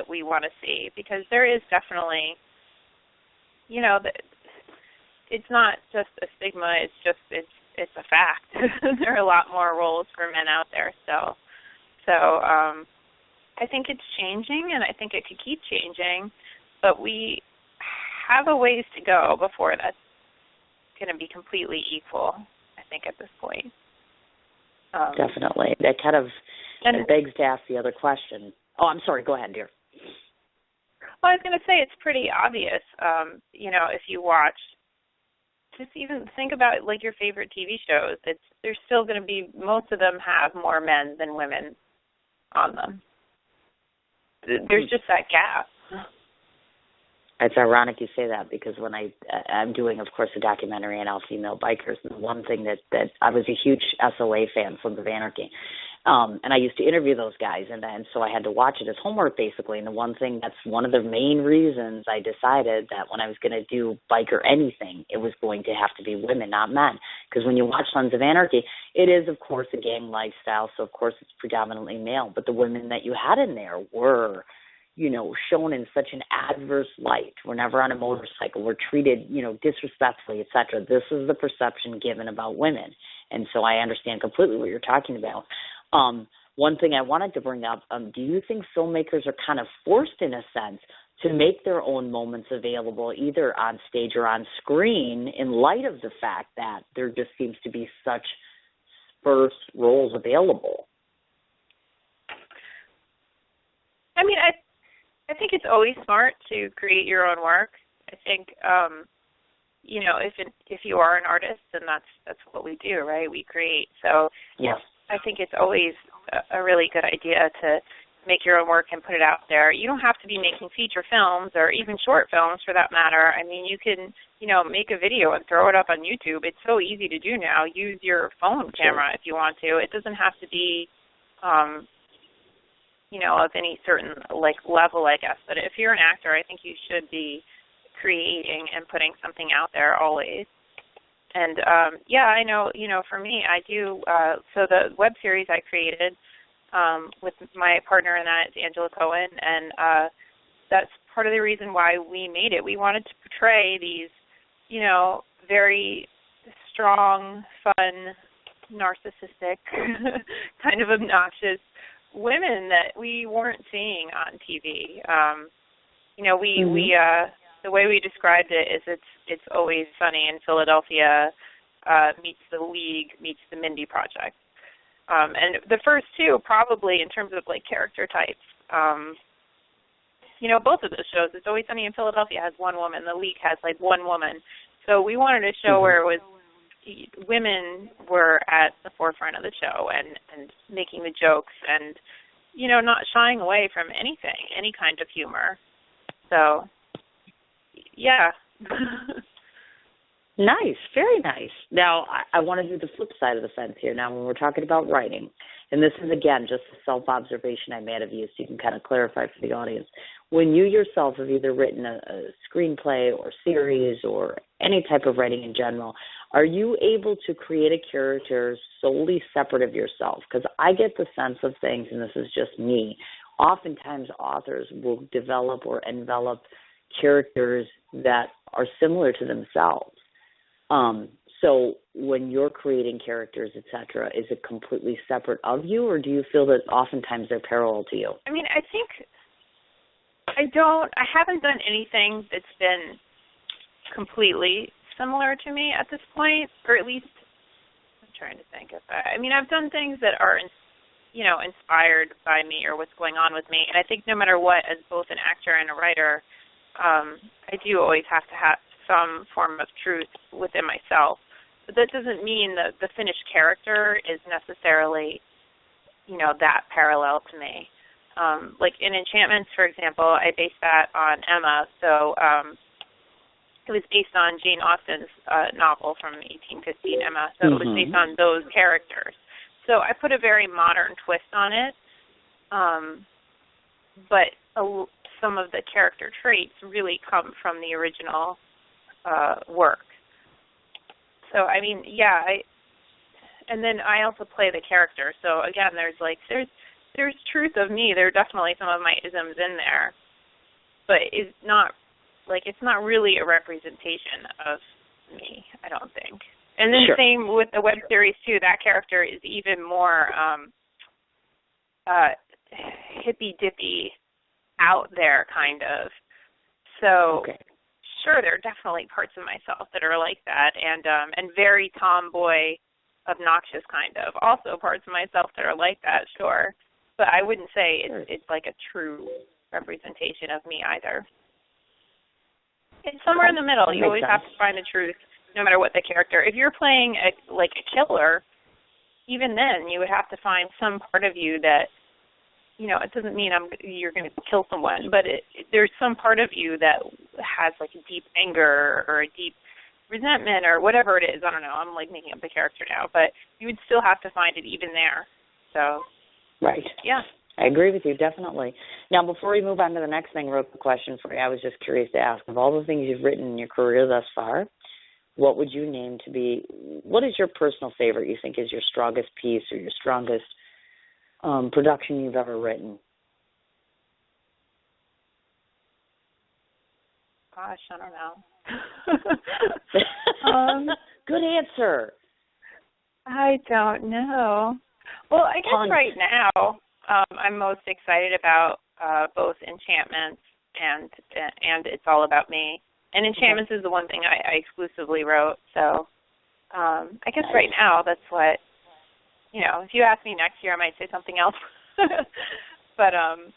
we want to see, because there is definitely, it's not just a stigma, it's a fact. There are a lot more roles for men out there still. So I think it's changing, and I think it could keep changing, but we have a ways to go before that's going to be completely equal, I think, at this point. Definitely. That kind of begs to ask the other question. Oh, I'm sorry. Go ahead, dear. Well, I was going to say it's pretty obvious, if you watch, just even think about, like, your favorite TV shows. There's still going to be, most of them have more men than women on them. There's just that gap. It's ironic you say that, because when I'm doing, of course, a documentary on all-female bikers, and one thing that I was a huge SOA fan, Sons of Anarchy, and I used to interview those guys, and so I had to watch it as homework, basically. And the one thing, that's one of the main reasons I decided that when I was going to do biker anything, it was going to have to be women, not men. Because when you watch Sons of Anarchy, it is, of course, a gang lifestyle, so of course it's predominantly male. But the women that you had in there were, shown in such an adverse light. We're never on a motorcycle. We're treated, disrespectfully, etc. This is the perception given about women. And so I understand completely what you're talking about. One thing I wanted to bring up, do you think filmmakers are kind of forced, in a sense, to make their own moments available either on stage or on screen in light of the fact that there just seems to be such sparse roles available? I think it's always smart to create your own work. I think, if you are an artist, then that's what we do, right? We create. So yes. I think it's always a really good idea to make your own work and put it out there. You don't have to be making feature films or even short films, for that matter. I mean, you can, make a video and throw it up on YouTube. It's so easy to do now. Use your phone camera if you want to. It doesn't have to be of any certain level, I guess. But if you're an actor, I think you should be creating and putting something out there always. And I know, for me, I do. So the web series I created with my partner in that is Angela Cohen, and that's part of the reason why we made it. We wanted to portray these, very strong, fun, narcissistic, kind of obnoxious women that we weren't seeing on TV. The way we described it is it's always sunny in Philadelphia meets The League meets the Mindy Project. And the first two, probably in terms of character types, both of those shows, It's Always Sunny in Philadelphia has one woman, The League has one woman. So we wanted to show where it was women were at the forefront of the show and making the jokes and, not shying away from anything, any kind of humor. So, yeah. Nice, very nice. Now, I want to do the flip side of the fence here. Now, when we're talking about writing, and this is, again, just a self-observation I made of you, so you can kind of clarify for the audience. When you yourself have either written a screenplay or series or any type of writing in general, are you able to create a character solely separate of yourself? Because I get the sense of things, and this is just me, oftentimes authors will develop or envelop characters that are similar to themselves. So when you're creating characters, et cetera, is it completely separate of you, or do you feel that oftentimes they're parallel to you? I mean, I think I haven't done anything that's been completely similar to me at this point, or at least I'm trying to think of that. I mean, I've done things that are, inspired by me or what's going on with me, and I think no matter what, as both an actor and a writer, I do always have to have some form of truth within myself. But that doesn't mean that the finished character is necessarily, that parallel to me. Like in Enchantments, for example, I based that on Emma. So it was based on Jane Austen's novel from 1815, Emma. So it was based on those characters. So I put a very modern twist on it. But some of the character traits really come from the original work. So, I mean, and then I also play the character. So, again, there's truth of me. There are definitely some of my isms in there. But it's not really a representation of me, I don't think. And then same with the web series, too. That character is even more hippy-dippy, out there, kind of. So... Okay. Sure, there are definitely parts of myself that are like that, and very tomboy, obnoxious kind of. Also parts of myself that are like that, sure. But I wouldn't say it's like a true representation of me either. It's somewhere in the middle. You always have to find the truth, no matter what the character. If you're playing a killer, even then you would have to find some part of you that, it doesn't mean you're going to kill someone, but there's some part of you that has like a deep anger or a deep resentment or whatever it is. I don't know. I'm like making up the character now, but you would still have to find it even there. So, right. Yeah. I agree with you, definitely. Now, before we move on to the next thing, real quick question for you. I was just curious to ask, of all the things you've written in your career thus far, what would you name to be, what is your personal favorite you think is your strongest piece or your strongest production you've ever written? Gosh, I don't know. Good answer. I don't know. Well, I guess right now I'm most excited about both Enchantments and It's All About Me. And Enchantments is the one thing I exclusively wrote. So I guess right now that's what, if you ask me next year, I might say something else. But I'm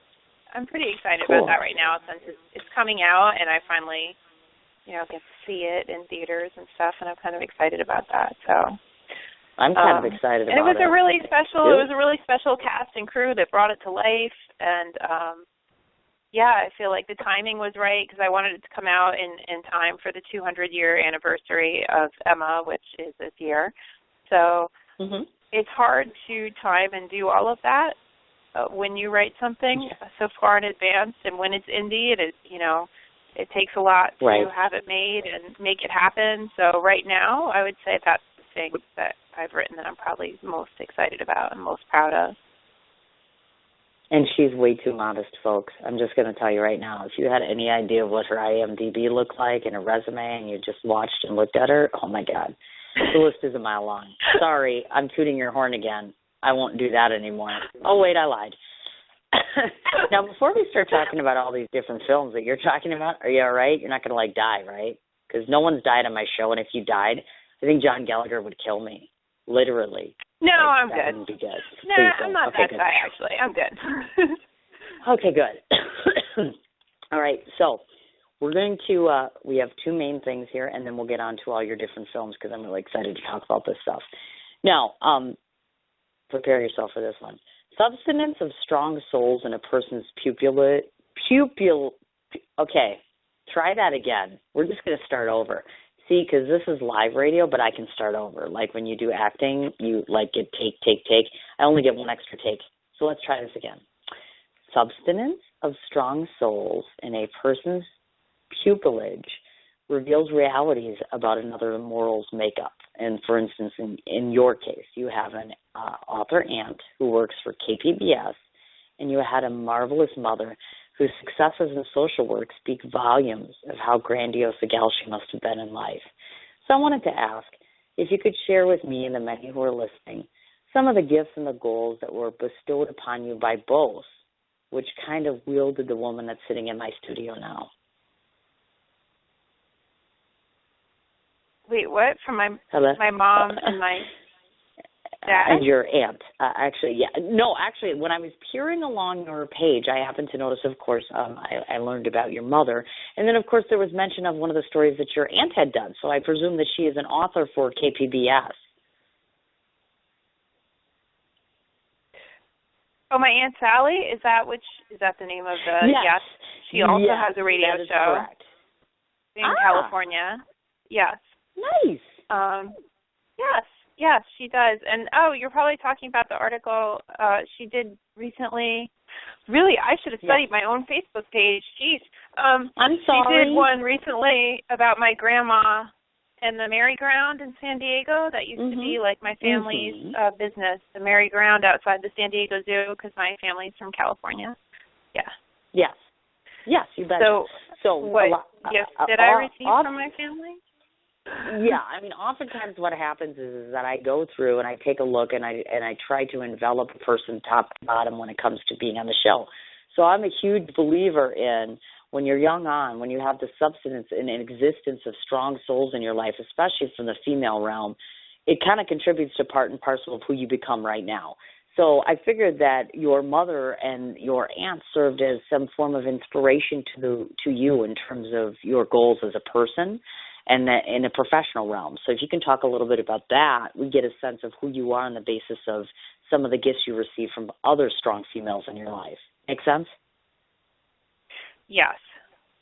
pretty excited about that right now since it's coming out and I finally, get to see it in theaters and stuff, and I'm kind of excited about that. So I'm kind of excited about it. And it was a really special cast and crew that brought it to life, and I feel like the timing was right because I wanted it to come out in time for the 200-year anniversary of Emma, which is this year. So it's hard to time and do all of that when you write something so far in advance, and when it's indie, it takes a lot to have it made and make it happen. So right now, I would say that's the thing that I've written that I'm probably most excited about and most proud of. And she's way too modest, folks. I'm just going to tell you right now, if you had any idea of what her IMDb looked like and her resume and you just watched and looked at her, oh, my God. The list is a mile long. Sorry, I'm tooting your horn again. I won't do that anymore. Oh, wait, I lied. Now, before we start talking about all these different films that you're talking about, are you all right? You're not going to, die, right? Because no one's died on my show, and if you died, I think John Gallagher would kill me, literally. No, I'm good. That wouldn't be good. No, I'm not that guy, actually. I'm good. Okay, good. All right, so we're going to, we have two main things here, and then we'll get on to all your different films because I'm really excited to talk about this stuff. Now, prepare yourself for this one. Substance of strong souls in a person's okay, try that again. We're just going to start over. See, because this is live radio, but I can start over. Like when you do acting, you get take. I only get one extra take. So let's try this again. Substance of strong souls in a person's pupillage reveals realities about another moral's makeup. And for instance, in your case, you have an author aunt who works for KPBS, and you had a marvelous mother whose successes in social work speak volumes of how grandiose a gal she must have been in life. So I wanted to ask if you could share with me and the many who are listening some of the gifts and the goals that were bestowed upon you by both, which kind of wielded the woman that's sitting in my studio now. Wait, what? From my Hello? my mom and my dad? And your aunt. Actually, when I was peering along your page, I happened to notice, of course, I learned about your mother. And then, of course, there was mention of one of the stories that your aunt had done. So I presume that she is an author for KPBS. Oh, my Aunt Sally? Is that the name of the... Yes. She also has a radio that is show correct. in California. Yes. Nice. Yes, she does. And, you're probably talking about the article she did recently. Really, I should have studied my own Facebook page. Jeez. I'm sorry. She did one recently about my grandma and the merry-go-round in San Diego. That used to be like my family's business, the merry-go-round outside the San Diego Zoo, because my family's from California. Yeah. Yes, you bet. So what gifts did I receive from my family? Yeah, I mean, oftentimes what happens is that I go through and I take a look and I try to envelop a person top to bottom when it comes to being on the show. So I'm a huge believer in when you're young on, when you have the substance and existence of strong souls in your life, especially from the female realm, it kind of contributes to part and parcel of who you become right now. So I figured that your mother and your aunt served as some form of inspiration to you in terms of your goals as a person and that in a professional realm. So if you can talk a little bit about that, we get a sense of who you are on the basis of some of the gifts you receive from other strong females in your life. Make sense? Yes.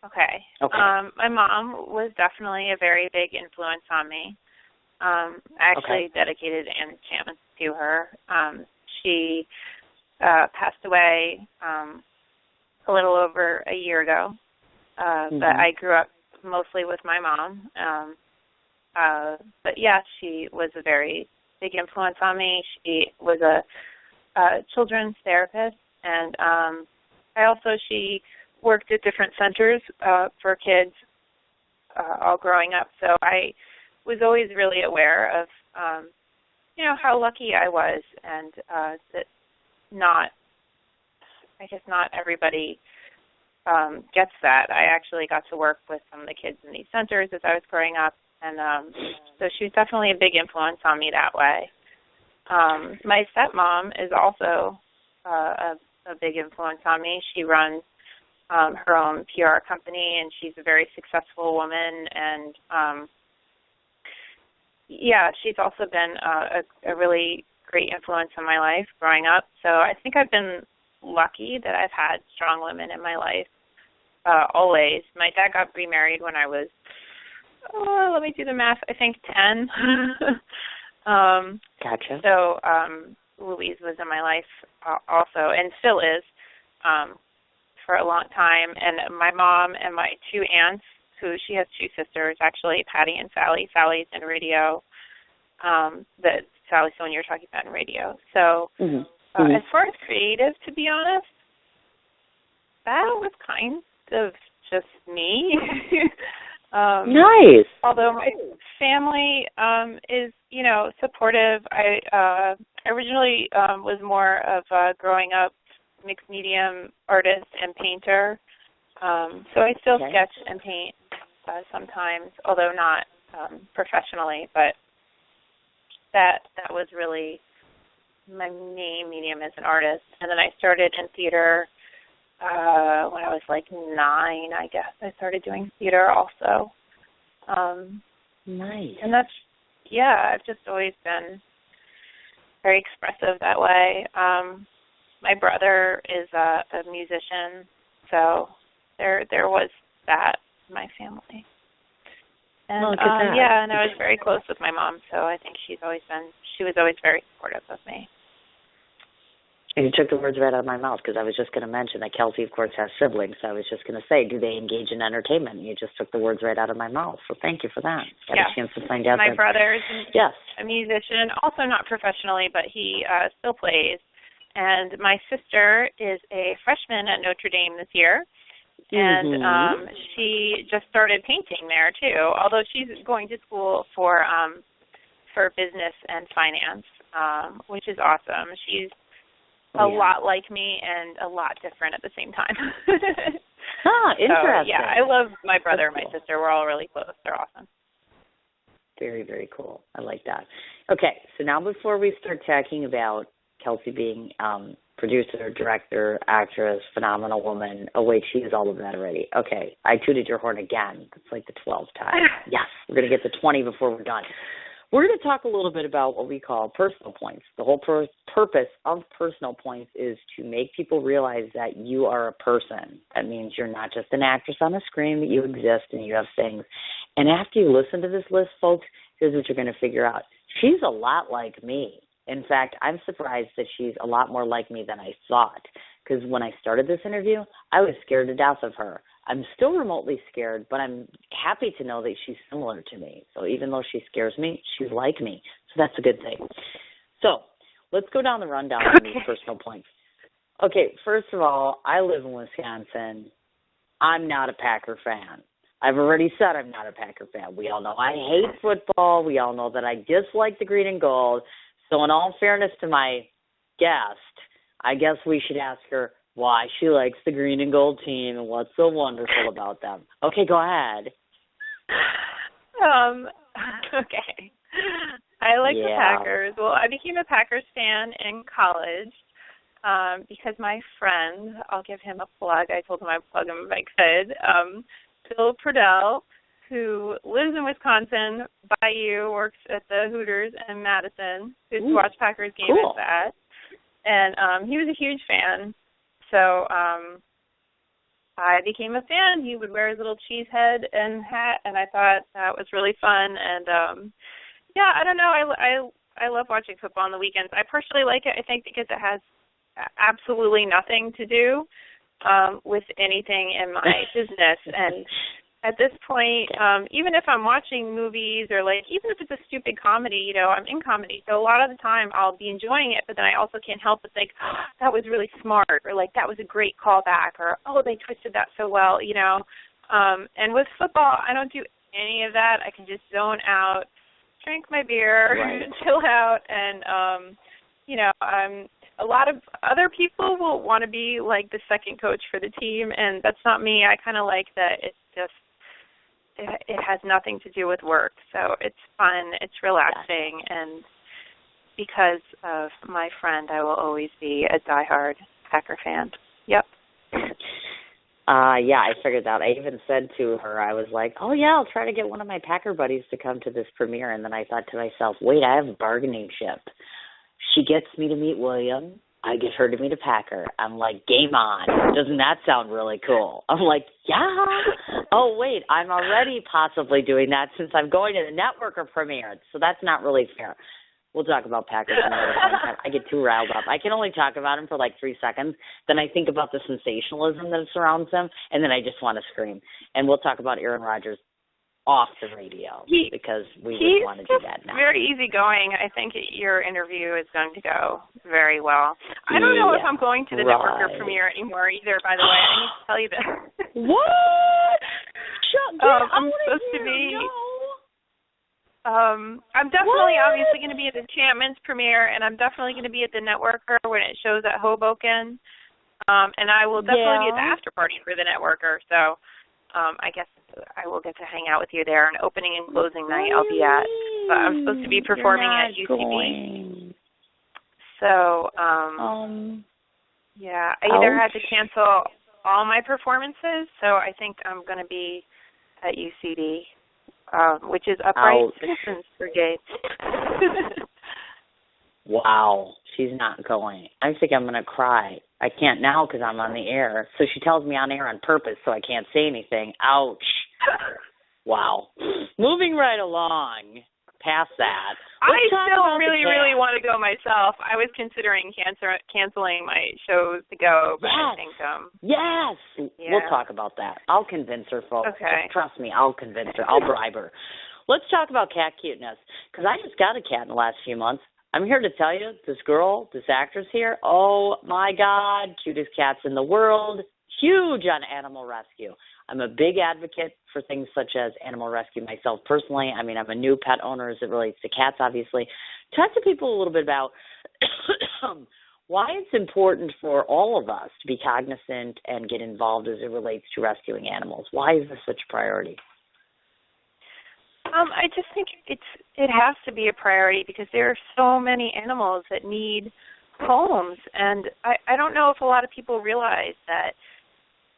Okay. My mom was definitely a very big influence on me. I actually dedicated an enchantment to her. She passed away a little over a year ago, but I grew up mostly with my mom. But yeah, she was a very big influence on me. She was a children's therapist, and she worked at different centers for kids all growing up. So I was always really aware of, how lucky I was, and that not everybody gets that. I actually got to work with some of the kids in these centers as I was growing up, and so she was definitely a big influence on me that way. My stepmom is also a big influence on me. She runs her own PR company, and she's a very successful woman, and she's also been a really great influence in my life growing up. So I think I've been lucky that I've had strong women in my life always. My dad got remarried when I was, let me do the math, I think 10. Gotcha. So Louise was in my life also, and still is, for a long time. And my mom and my two aunts, she has two sisters, actually, Patty and Sally. Sally's in radio. Sally's the one you're talking about in radio. So as far as creative, to be honest, that was kind of just me. Nice. Although my family is, supportive. I originally was more of a growing up mixed medium artist and painter. So I still sketch and paint sometimes, although not professionally, but that was really my main medium as an artist. And then I started in theater when I was like 9, I guess. I started doing theater also. Nice. And I've just always been very expressive that way. My brother is a musician, so there was that in my family. And and I was very close with my mom, so I think she was always very supportive of me. You took the words right out of my mouth, because I was just going to mention that Kelsey, of course, has siblings. So I was just going to say, do they engage in entertainment? And you just took the words right out of my mouth. So thank you for that. Got a chance to find out. My brother is a musician, also not professionally, but he still plays. And my sister is a freshman at Notre Dame this year. And she just started painting there, too, although she's going to school for business and finance, which is awesome. She's a lot like me and a lot different at the same time. Interesting. So, I love my brother and my sister. We're all really close. They're awesome. Very, very cool. I like that. Okay, so now before we start talking about Kelsey being producer, director, actress, phenomenal woman. Oh, wait, she is all of that already. Okay, I tooted your horn again. That's like the 12th time. Yes, we're going to get to 20 before we're done. We're going to talk a little bit about what we call personal points. The whole purpose of personal points is to make people realize that you are a person. That means you're not just an actress on a screen, that you exist and you have things. And after you listen to this list, folks, here's what you're going to figure out. She's a lot like me. In fact, I'm surprised that she's a lot more like me than I thought, because when I started this interview, I was scared to death of her. I'm still remotely scared, but I'm happy to know that she's similar to me. So even though she scares me, she's like me. So that's a good thing. So let's go down the rundown on these personal points. Okay, first of all, I live in Wisconsin. I'm not a Packer fan. I've already said I'm not a Packer fan. We all know I hate football. We all know that I dislike the green and gold. So in all fairness to my guest, I guess we should ask her why she likes the green and gold team and what's so wonderful about them. Okay, go ahead. Okay. I like the Packers. Well, I became a Packers fan in college because my friend, I'll give him a plug. I told him I'd plug him if I could. Bill Prudell, who lives in Wisconsin, by you, works at the Hooters in Madison, who's to watch Packers games at that. And he was a huge fan. So I became a fan. He would wear his little cheese head and hat, and I thought that was really fun. And, I don't know. I love watching football on the weekends. I personally like it, I think, because it has absolutely nothing to do with anything in my business. And at this point, even if I'm watching movies or, even if it's a stupid comedy, I'm in comedy. So a lot of the time I'll be enjoying it, but then I also can't help but think, that was really smart, or, that was a great callback, or, they twisted that so well, And with football, I don't do any of that. I can just zone out, drink my beer, chill out, and, a lot of other people will want to be, the second coach for the team, and that's not me. I kind of like that it's just, it has nothing to do with work. So it's fun, it's relaxing, and because of my friend, I will always be a diehard Packer fan. Yep. I figured that. I even said to her, I was like, I'll try to get one of my Packer buddies to come to this premiere. And then I thought to myself, wait, I have a bargaining chip. She gets me to meet William. I get her to meet a Packer. I'm like, game on. Doesn't that sound really cool? I'm like, yeah. Oh, wait, I'm already possibly doing that since I'm going to the Networker premiere. So that's not really fair. We'll talk about Packers another time. I get too riled up. I can only talk about them for 3 seconds. Then I think about the sensationalism that surrounds them, and then I just want to scream. And we'll talk about Aaron Rodgers off the radio because we just want to do that now. Very easygoing. I think your interview is going to go very well. I don't know if I'm going to the Networker premiere anymore either, by the way. I need to tell you this. What? I'm supposed to be... I'm definitely obviously going to be at the Enchantments premiere, and I'm definitely going to be at the Networker when it shows at Hoboken. And I will definitely be at the after party for the Networker. So I guess I will get to hang out with you there. And opening and closing night I'll be at. But I'm supposed to be performing at UCB. So, I either had to cancel all my performances, so I think I'm going to be at UCB. Which is Upright Citizens Brigade. Wow, she's not going. I think I'm going to cry. I can't now because I'm on the air. So she tells me on air on purpose so I can't say anything. Ouch. Wow. Moving right along. past that. I still really want to go myself. I was considering canceling my shows to go, but I think yes. Yeah. We'll talk about that. I'll convince her, folks. Okay. Trust me, I'll convince her. I'll bribe her. Let's talk about cat cuteness, because I just got a cat in the last few months. I'm here to tell you, this girl, this actress here, oh my God, cutest cats in the world, huge on animal rescue. I'm a big advocate for things such as animal rescue myself personally. I mean, I'm a new pet owner as it relates to cats, obviously. Talk to people a little bit about why it's important for all of us to be cognizant and get involved as it relates to rescuing animals. Why is this such a priority? I just think it has to be a priority because there are so many animals that need homes, and I don't know if a lot of people realize that,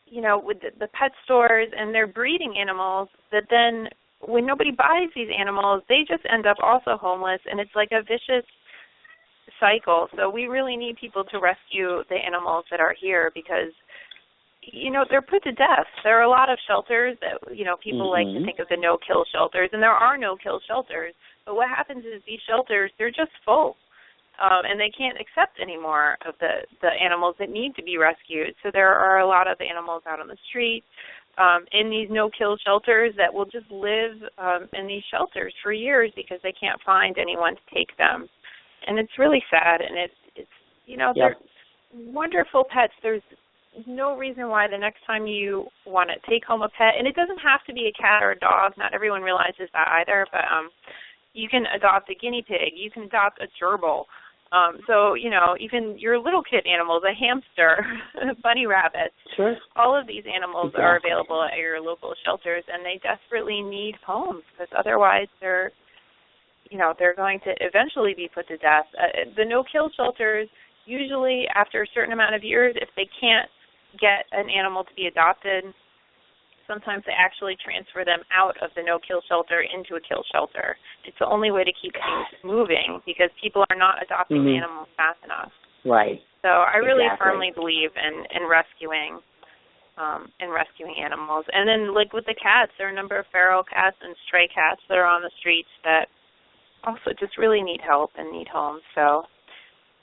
you know, with the pet stores and they're breeding animals, that then when nobody buys these animals, they just end up also homeless, and it's like a vicious cycle. So we really need people to rescue the animals that are here because, you know, they're put to death. There are a lot of shelters that, you know, people like to think of the no-kill shelters, and there are no-kill shelters. But what happens is these shelters, they're just full, and they can't accept any more of the animals that need to be rescued. So there are a lot of animals out on the street in these no-kill shelters that will just live in these shelters for years because they can't find anyone to take them. And it's really sad, and it's you know, they're wonderful pets. There's no reason why the next time you want to take home a pet, and it doesn't have to be a cat or a dog. Not everyone realizes that either, but you can adopt a guinea pig. You can adopt a gerbil. So, you know, even your little kid animals, a hamster, bunny rabbits, all of these animals are available at your local shelters, and they desperately need homes because otherwise they're going to eventually be put to death. The no-kill shelters, usually after a certain amount of years, if they can't get an animal to be adopted, sometimes they actually transfer them out of the no-kill shelter into a kill shelter. It's the only way to keep things moving because people are not adopting the animals fast enough. Right. So I really firmly believe in rescuing animals. And then, like with the cats, there are a number of feral cats and stray cats that are on the streets that also just really need help and need homes. So,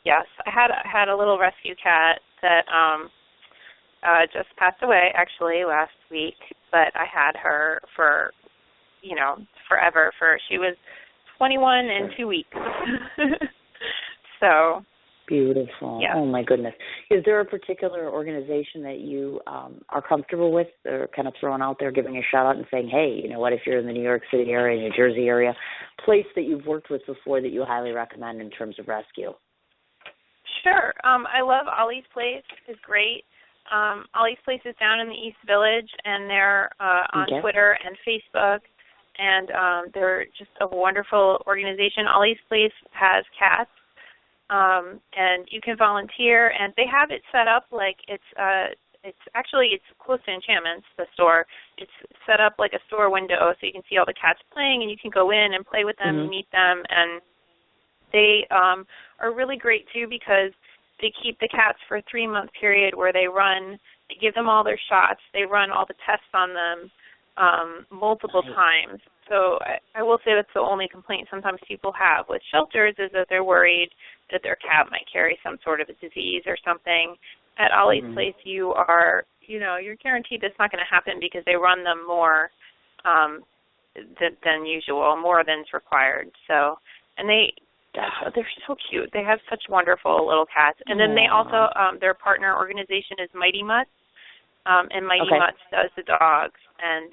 yes, I had a little rescue cat that just passed away actually last week, but I had her for, you know, forever. She was 21 in 2 weeks. So beautiful. Yeah. Oh my goodness. Is there a particular organization that you are comfortable with, or kind of throwing out there, giving a shout out and saying, hey, you know what, if you're in the New York City area, New Jersey area, place that you've worked with before that you highly recommend in terms of rescue? Sure. I love Ollie's Place. It's great. Ollie's Place is down in the East Village, and they're on Twitter and Facebook, and they're just a wonderful organization. Ollie's Place has cats, and you can volunteer, and they have it set up like it's close to Enchantments, the store. It's set up like a store window, so you can see all the cats playing, and you can go in and play with them, meet them, and they are really great too because they keep the cats for a 3-month period where they give them all their shots. They run all the tests on them multiple times. So I will say that's the only complaint sometimes people have with shelters is that they're worried that their cat might carry some sort of a disease or something. At Ollie's Place, you're guaranteed that's not going to happen because they run them more than usual, more than's required. So, and they're so cute. They have such wonderful little cats. And then they also, their partner organization is Mighty Mutts, and Mighty Mutts does the dogs. And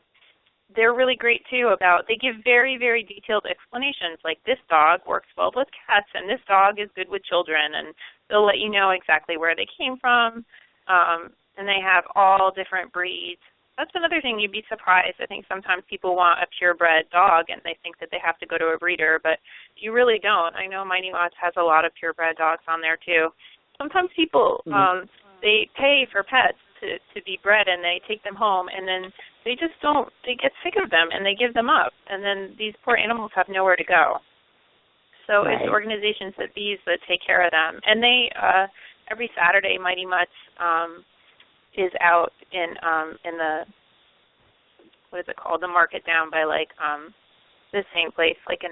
they're really great, too, they give very, very detailed explanations, like this dog works well with cats, and this dog is good with children. And they'll let you know exactly where they came from. And they have all different breeds. That's another thing, you'd be surprised. I think sometimes people want a purebred dog and they think that they have to go to a breeder, but you really don't. I know Mighty Mutts has a lot of purebred dogs on there too. Sometimes people, they pay for pets to be bred and they take them home and then they get sick of them and they give them up. And then these poor animals have nowhere to go. So it's organizations that take care of them. And they, every Saturday, Mighty Mutts, is out in the, what is it called, the market down by the same place, like in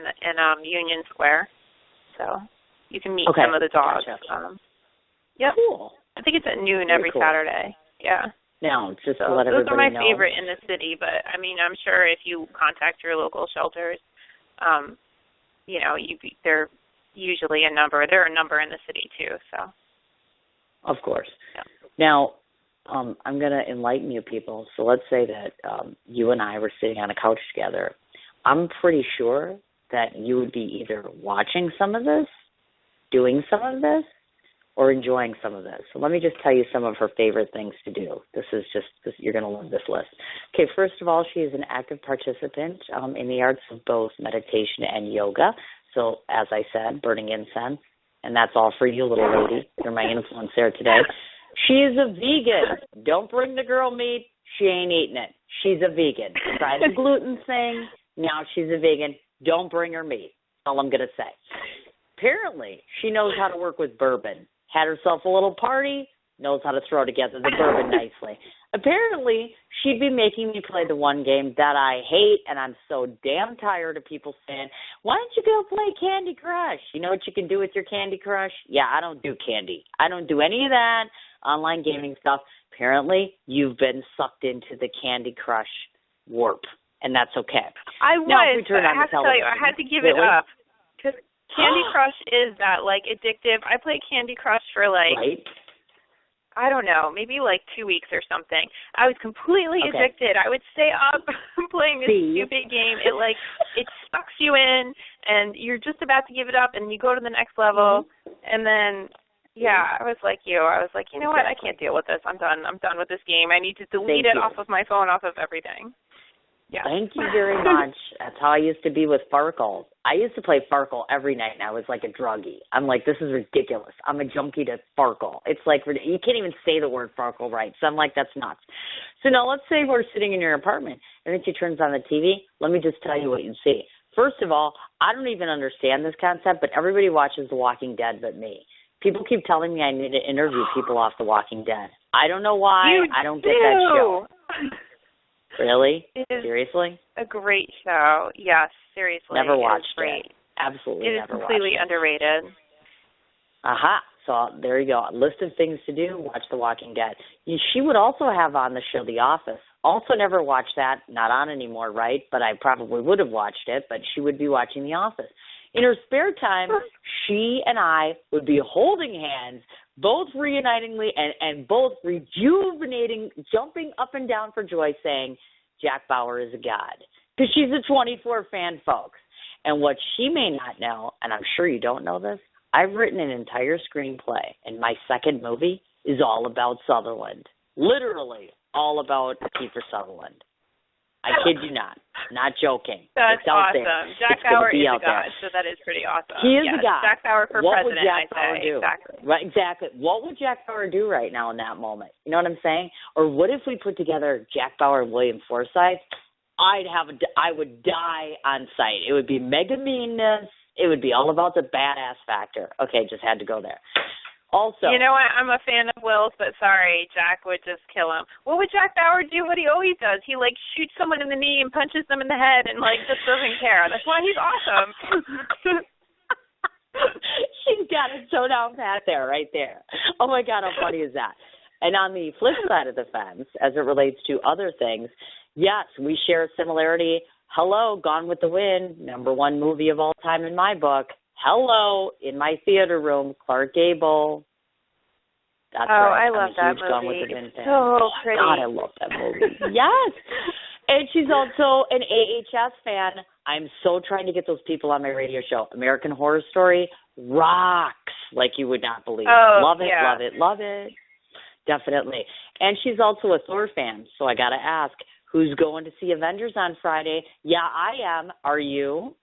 Union Square. So you can meet some of the dogs. Gotcha. Yep. Cool. I think it's at noon every Saturday. Yeah. Now, just to So let those everybody are my know. favorite in the city, but I mean, I'm sure if you contact your local shelters, you know, they're usually a number. They're a number in the city too. So. Of course. Yeah. Now, I'm going to enlighten you people. So let's say that you and I were sitting on a couch together. I'm pretty sure that you would be either watching some of this, doing some of this, or enjoying some of this. So let me just tell you some of her favorite things to do. You're going to love this list. Okay, first of all, she is an active participant in the arts of both meditation and yoga. So as I said, burning incense, and that's all for you, little lady. You're my influence there today. She is a vegan. Don't bring the girl meat. She ain't eating it. She's a vegan. Tried the gluten thing. Now she's a vegan. Don't bring her meat. That's all I'm going to say. Apparently, she knows how to work with bourbon. Had herself a little party, knows how to throw together the bourbon nicely. Apparently, she'd be making me play the one game that I hate, and I'm so damn tired of people saying, why don't you go play Candy Crush? You know what you can do with your Candy Crush? Yeah, I don't do candy. I don't do any of that online gaming stuff. Apparently, you've been sucked into the Candy Crush warp, and that's okay. I was, but I have to tell you, I had to give it up. Because Candy Crush is that, like, addictive. I played Candy Crush for, like, I don't know, maybe like 2 weeks or something. I was completely addicted. I would stay up playing this stupid game. It sucks you in, and you're just about to give it up, and you go to the next level, and then, I was like you. I was like, you know what? I can't deal with this. I'm done. I'm done with this game. I need to delete it off of my phone, off of everything. Yeah. Thank you very much. That's how I used to be with Farkle. I used to play Farkle every night, and I was like a druggie. I'm like, this is ridiculous. I'm a junkie to Farkle. It's like, you can't even say the word Farkle right. So I'm like, that's nuts. So now let's say we're sitting in your apartment, and then she turns on the TV. Let me just tell you what you'd see. First of all, I don't even understand this concept, but everybody watches The Walking Dead but me. People keep telling me I need to interview people off The Walking Dead. I don't know why. I don't get that show. Really? Seriously? A great show. Yes, seriously. Never watched it. Absolutely never watched it. It is completely underrated. Aha. So there you go. A list of things to do. Watch The Walking Dead. She would also have on the show The Office. Also never watched that. Not on anymore, right? But I probably would have watched it, but she would be watching The Office. In her spare time, she and I would be holding hands, both reunitingly and both rejuvenating, jumping up and down for joy, saying, Jack Bauer is a god. Because she's a 24 fan, folks. And what she may not know, and I'm sure you don't know this, I've written an entire screenplay, and my second movie is all about Sutherland. Literally all about Kiefer Sutherland. I kid you not. Not joking. That's it's out awesome. there. Jack Bauer is a god, so that is pretty awesome. He is a god. Jack Bauer for what president, would Jack I Bauer say. Do? Exactly. Right, exactly. What would Jack Bauer do right now in that moment? You know what I'm saying? Or what if we put together Jack Bauer and William Forsythe? I would die on sight. It would be mega meanness. It would be all about the badass factor. Okay, just had to go there. Also, you know what? I'm a fan of Will's, but sorry, Jack would just kill him. What would Jack Bauer do? What he always does? He like shoots someone in the knee and punches them in the head, and like just doesn't care. That's why he's awesome. She's got it so down pat there, right there. Oh my God, how funny is that? And on the flip side of the fence, as it relates to other things, yes, we share a similarity. Hello, Gone with the Wind, #1 movie of all time in my book. Hello, in my theater room, Clark Gable. That's right. I love that movie. Gone with the Wind fan. So pretty. God, I love that movie. Yes. And she's also an AHS fan. I'm so trying to get those people on my radio show. American Horror Story rocks like you would not believe. Love it, love it, love it. Definitely. And she's also a Thor fan, so I got to ask, who's going to see Avengers on Friday? Yeah, I am. Are you?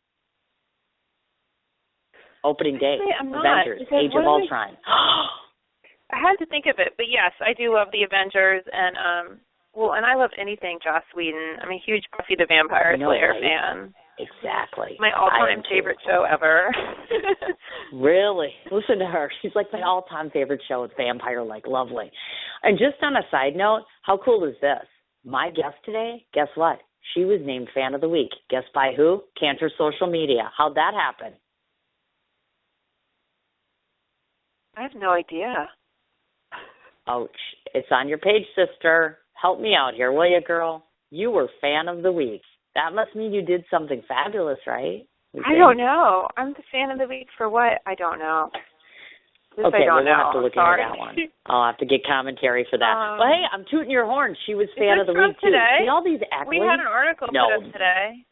Opening day, Avengers, Age of Ultron. I had to think of it, but yes, I do love the Avengers, and and I love anything Joss Whedon. I'm a huge Buffy the Vampire Slayer fan. Exactly. My all-time favorite show ever. Really? Listen to her. She's like my all-time favorite show. It's vampire, like lovely. And just on a side note, how cool is this? My guest today, guess what? she was named Fan of the Week. Guess by who? Cantor Social Media. How'd that happen? I have no idea. Ouch. It's on your page, sister. Help me out here, will you, girl? You were Fan of the Week. That must mean you did something fabulous, right? I don't know. I'm the Fan of the Week for what? I don't know. Okay, we'll have to look into that one. I'll have to get commentary for that. Well, hey, I'm tooting your horn. She was Fan of the Week, too. Today? See all these accolades? We had an article put up today.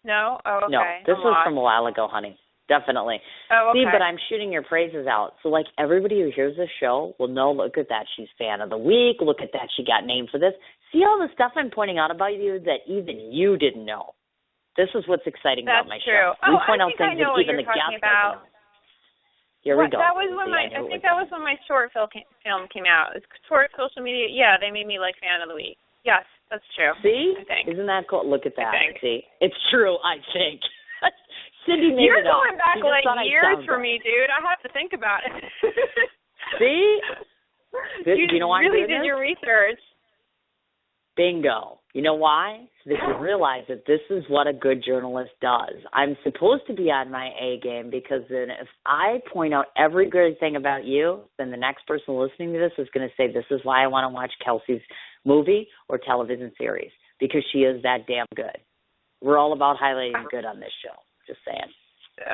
No? Oh, okay. No, this was from a while ago, honey. Definitely. Oh, okay. See, but I'm shooting your praises out. So, like, everybody who hears this show will know, look at that. She's Fan of the Week. Look at that. She got named for this. See all the stuff I'm pointing out about you that even you didn't know. This is what's exciting about my show. We point out things that even the guests don't know. Here we go. That was when I think that was when my short film came out. It's short social media. Yeah, they made me like Fan of the Week. Yes, that's true. See? I think. Isn't that cool? Look at that. See? It's true, I think. Cindy made You're it up. going back like years for me, dude. I have to think about it. See? You know why really I'm doing did this? your research. Bingo. You know why? So that you realize that this is what a good journalist does. I'm supposed to be on my A game because then if I point out every good thing about you, then the next person listening to this is going to say, this is why I want to watch Kelsey's movie or television series, because she is that damn good. We're all about highlighting good on this show. Just saying.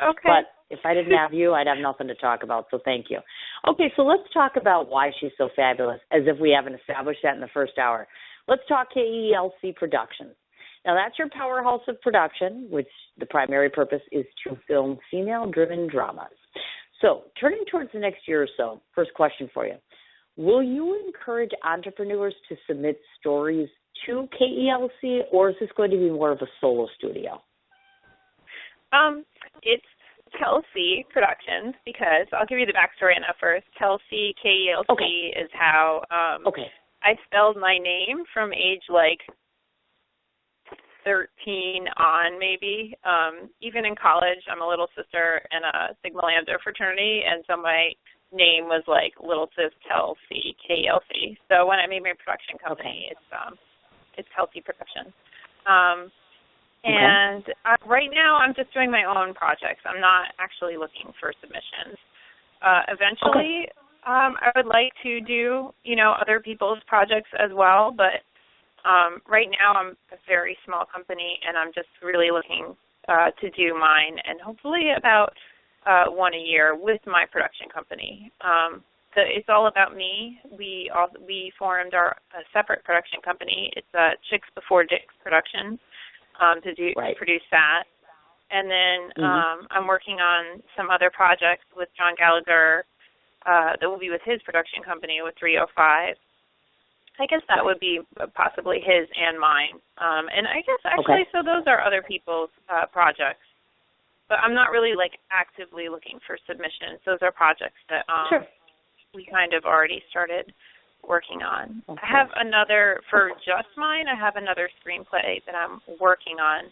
Okay. But if I didn't have you, I'd have nothing to talk about, so thank you. Okay, so let's talk about why she's so fabulous, as if we haven't established that in the first hour. Let's talk KELC Productions. Now, that's your powerhouse of production, which the primary purpose is to film female-driven dramas. So, turning towards the next year or so, first question for you. Will you encourage entrepreneurs to submit stories to KELC, or is this going to be more of a solo studio? It's Kelsey Productions, because I'll give you the backstory on that first. Kelsey, KELC, is how I spelled my name from age like 13 on, maybe. Even in college, I'm a little sister in a Sigma Lambda fraternity, and so my name was like Little Sis Kelsey, KELC. So when I made my production company, it's Kelsey Productions. And right now I'm just doing my own projects. I'm not actually looking for submissions. Eventually, I would like to do, other people's projects as well, but right now I'm a very small company, and I'm just really looking to do mine, and hopefully about one a year with my production company. It's all about me. We formed a separate production company. It's Chicks Before Dicks Productions. To produce that. And then I'm working on some other projects with John Gallagher that will be with his production company with 305. I guess that would be possibly his and mine. And I guess actually, so those are other people's projects. But I'm not really actively looking for submissions. Those are projects that we kind of already started working on. I have another, for just mine, I have another screenplay that I'm working on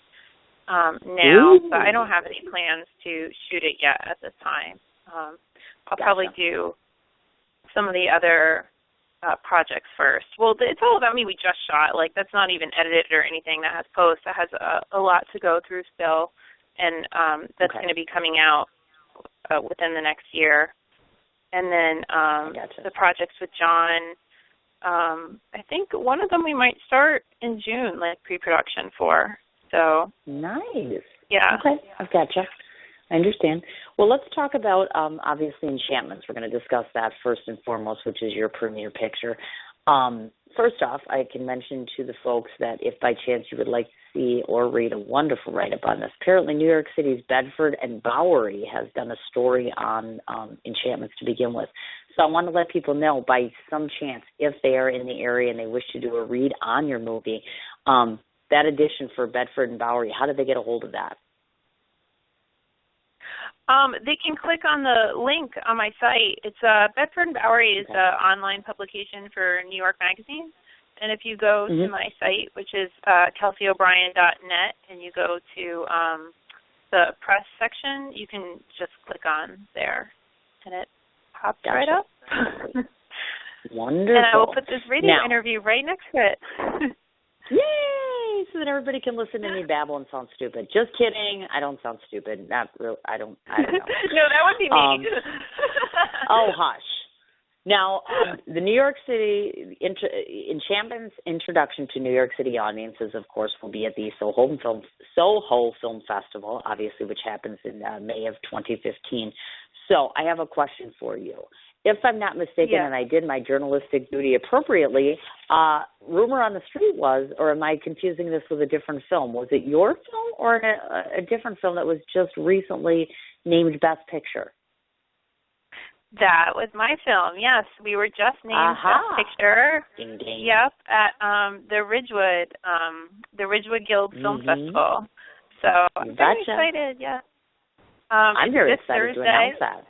now, but I don't have any plans to shoot it yet at this time. I'll probably do some of the other projects first. Well, it's all about me. We just shot. That's not even edited or anything. That has post. That has a lot to go through still, and that's going to be coming out within the next year. And then the projects with John, I think one of them we might start in June, pre-production for. So nice. Yeah. Okay, I've gotcha. I understand. Well, let's talk about, obviously, Enchantments. We're going to discuss that first and foremost, which is your premiere picture. First off, I can mention to the folks that if by chance you would like to see or read a wonderful write-up on this, apparently New York City's Bedford and Bowery has done a story on Enchantments to begin with. So I want to let people know, by some chance, if they are in the area and they wish to do a read on your movie, that edition for Bedford and Bowery, how do they get a hold of that? They can click on the link on my site. It's Bedford and Bowery is an online publication for New York Magazine. And if you go to my site, which is kelseyobrien.net, and you go to the press section, you can just click on there, and it pops right up. Wonderful. And I will put this radio interview right next to it. Yay! so that everybody can listen to me babble and sound stupid. Just kidding. I don't sound stupid. Not real. I don't know. No, that would be me. Oh, hush. Now, the New York City Enchantment's introduction to New York City audiences, of course, will be at the Soho Film Festival, obviously, which happens in May of 2015. So I have a question for you. If I'm not mistaken, and I did my journalistic duty appropriately, rumor on the street was, or am I confusing this with a different film? Was it your film or a different film that was just recently named Best Picture? That was my film. Yes, we were just named Best Picture. Ding, ding. Yep, at the Ridgewood Guild Film Festival. So I'm very excited. Yeah, I'm very excited Thursday. to announce that.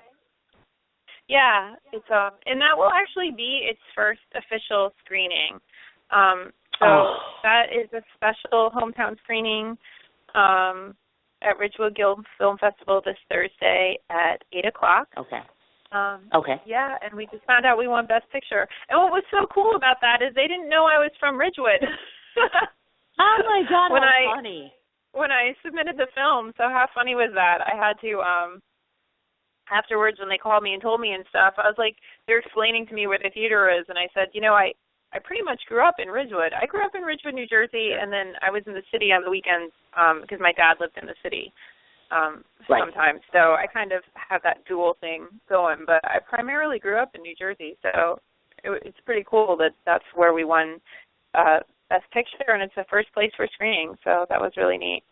Yeah, it's and that will actually be its first official screening. That is a special hometown screening at Ridgewood Guild Film Festival this Thursday at 8:00. Okay. Okay. Yeah, and we just found out we won Best Picture. And what was so cool about that is they didn't know I was from Ridgewood. Oh my God, how funny. When I submitted the film, so how funny was that? I had to, afterwards when they called me and told me and stuff, I was like, they're explaining to me where the theater is, and I said, I pretty much grew up in Ridgewood. I grew up in Ridgewood, New Jersey, and then I was in the city on the weekends because my dad lived in the city. Sometimes. So I kind of have that dual thing going, but I primarily grew up in New Jersey, so it's pretty cool that that's where we won Best Picture, and it's the first place for screening, so that was really neat.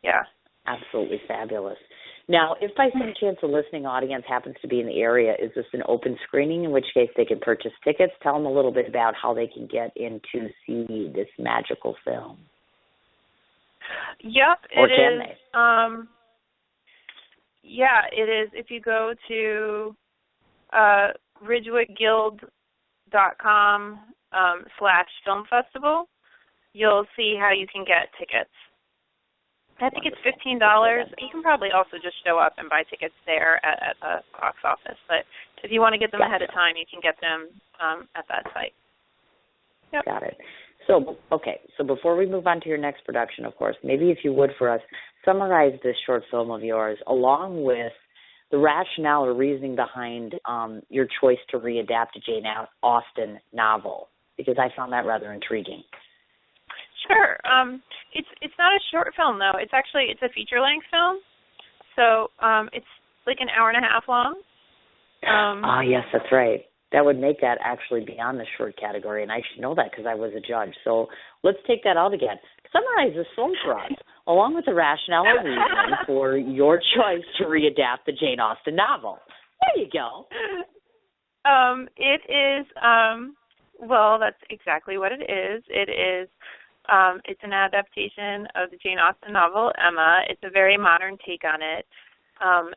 Yeah. Absolutely fabulous. Now, if by some chance the listening audience happens to be in the area, is this an open screening, in which case they can purchase tickets? Tell them a little bit about how they can get in to see this magical film. Yep, or can they? Yeah, it is. If you go to ridgewoodguild.com/film festival, you'll see how you can get tickets. I think it's $15. You can probably also just show up and buy tickets there at the box office. But if you want to get them ahead of time, you can get them at that site. Yep. Got it. So before we move on to your next production, of course, maybe if you would for us, summarize this short film of yours along with the rationale or reasoning behind your choice to readapt a Jane Austen novel, because I found that rather intriguing. Sure. It's not a short film, though. It's a feature-length film. So it's like an hour and a half long. Yes, that's right. That would make that actually beyond the short category, and I should know that because I was a judge. So let's take that out again. Summarize this film for us, along with the rationale and reasoning for your choice to readapt the Jane Austen novel. There you go. It is, well, that's exactly what it is. It is, it's an adaptation of the Jane Austen novel, Emma. It's a very modern take on it.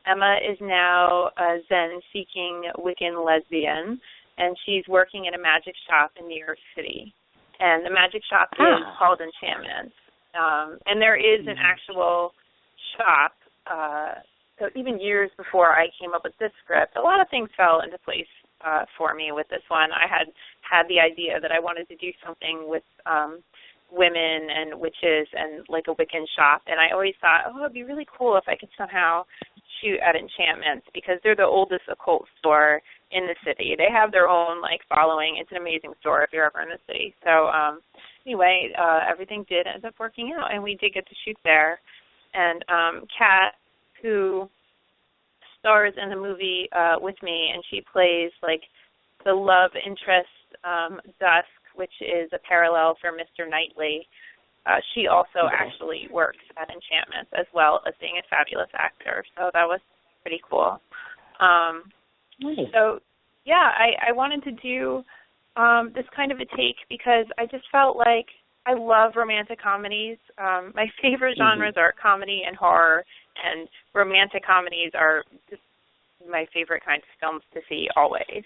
Emma is now a Zen-seeking Wiccan lesbian, and she's working in a magic shop in New York City. And the magic shop is called Enchantment. And there is an actual shop. So even years before I came up with this script, a lot of things fell into place for me with this one. I had the idea that I wanted to do something with women and witches and like a Wiccan shop, and I always thought, it'd be really cool if I could somehow shoot at Enchantments, because they're the oldest occult store in the city. They have their own following. It's an amazing store if you're ever in the city. So anyway, everything did end up working out, and we did get to shoot there. And Kat, who stars in the movie with me, and she plays the love interest Dusk, which is a parallel for Mr. Knightley. She also actually works at Enchantment as well as being a fabulous actor. So that was pretty cool. Nice. So, yeah, I wanted to do this kind of a take because I just felt like I love romantic comedies. My favorite genres are comedy and horror, and romantic comedies are just my favorite kinds of films to see always.